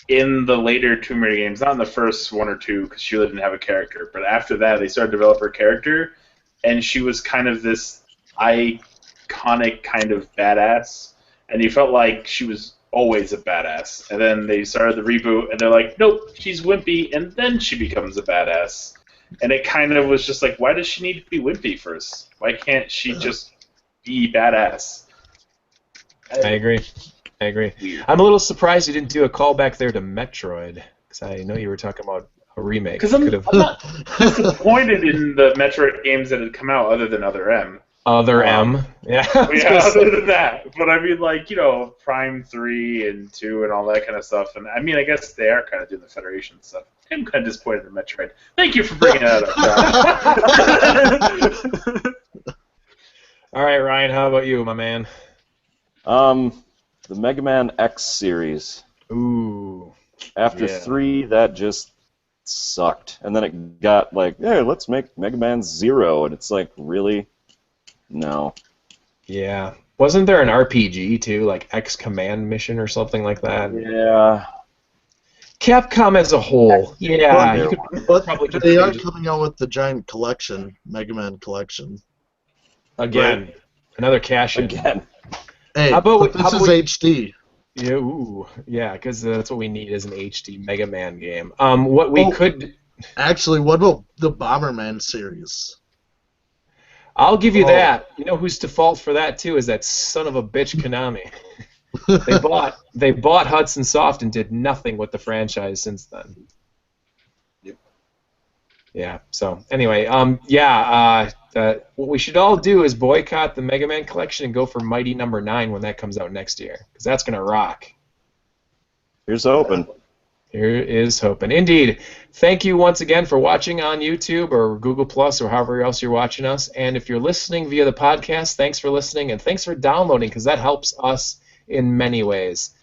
in the later Tomb Raider games, not in the first one or two, because she really didn't have a character, but after that they started to develop her character, and she was kind of this iconic kind of badass, and you felt like she was always a badass. And then they started the reboot, and they're like, nope, she's wimpy, and then she becomes a badass. And it kind of was just like, why does she need to be wimpy first? Why can't she just be badass? I agree. Weird. I'm a little surprised you didn't do a callback there to Metroid, because I know you were talking about a remake. Because I'm Could've- not disappointed in the Metroid games that had come out other than Other M. Other M. Yeah. Yeah, other than that. But I mean, like, Prime 3 and 2 and all that kind of stuff. And I mean, I guess they are kind of doing the Federation stuff. I'm kind of disappointed in Metroid. Thank you for bringing that up, John. All right, Ryan, how about you, my man? The Mega Man X series. Ooh. After 3, that just sucked. And then it got like, hey, let's make Mega Man 0. And it's like, really? No. Yeah. Wasn't there an RPG, too, like X Command Mission or something like that? Yeah. Capcom as a whole. Yeah. You could But probably they are coming out with the giant collection, Mega Man collection. Again. Another cash-in. Again. Hey, How about but this is HD. Yeah, ooh, yeah, because that's what we need is an HD Mega Man game. What we could... Actually, what about the Bomberman series? I'll give you that. You know who's to fault for that too is that son of a bitch Konami. they bought Hudson Soft and did nothing with the franchise since then. Yep. Yeah. So anyway, what we should all do is boycott the Mega Man collection and go for Mighty Number 9 when that comes out next year, because that's gonna rock. Here's hoping. Here is hoping. Indeed. Thank you once again for watching on YouTube or Google Plus or however else you're watching us. And if you're listening via the podcast, thanks for listening and thanks for downloading, because that helps us in many ways.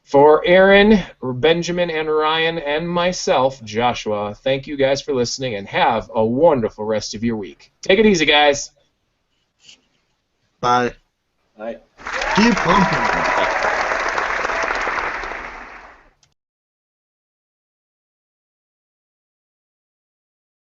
For Aaron, Benjamin, and Ryan, and myself, Joshua, thank you guys for listening and have a wonderful rest of your week. Take it easy, guys. Bye. Bye. Keep pumping.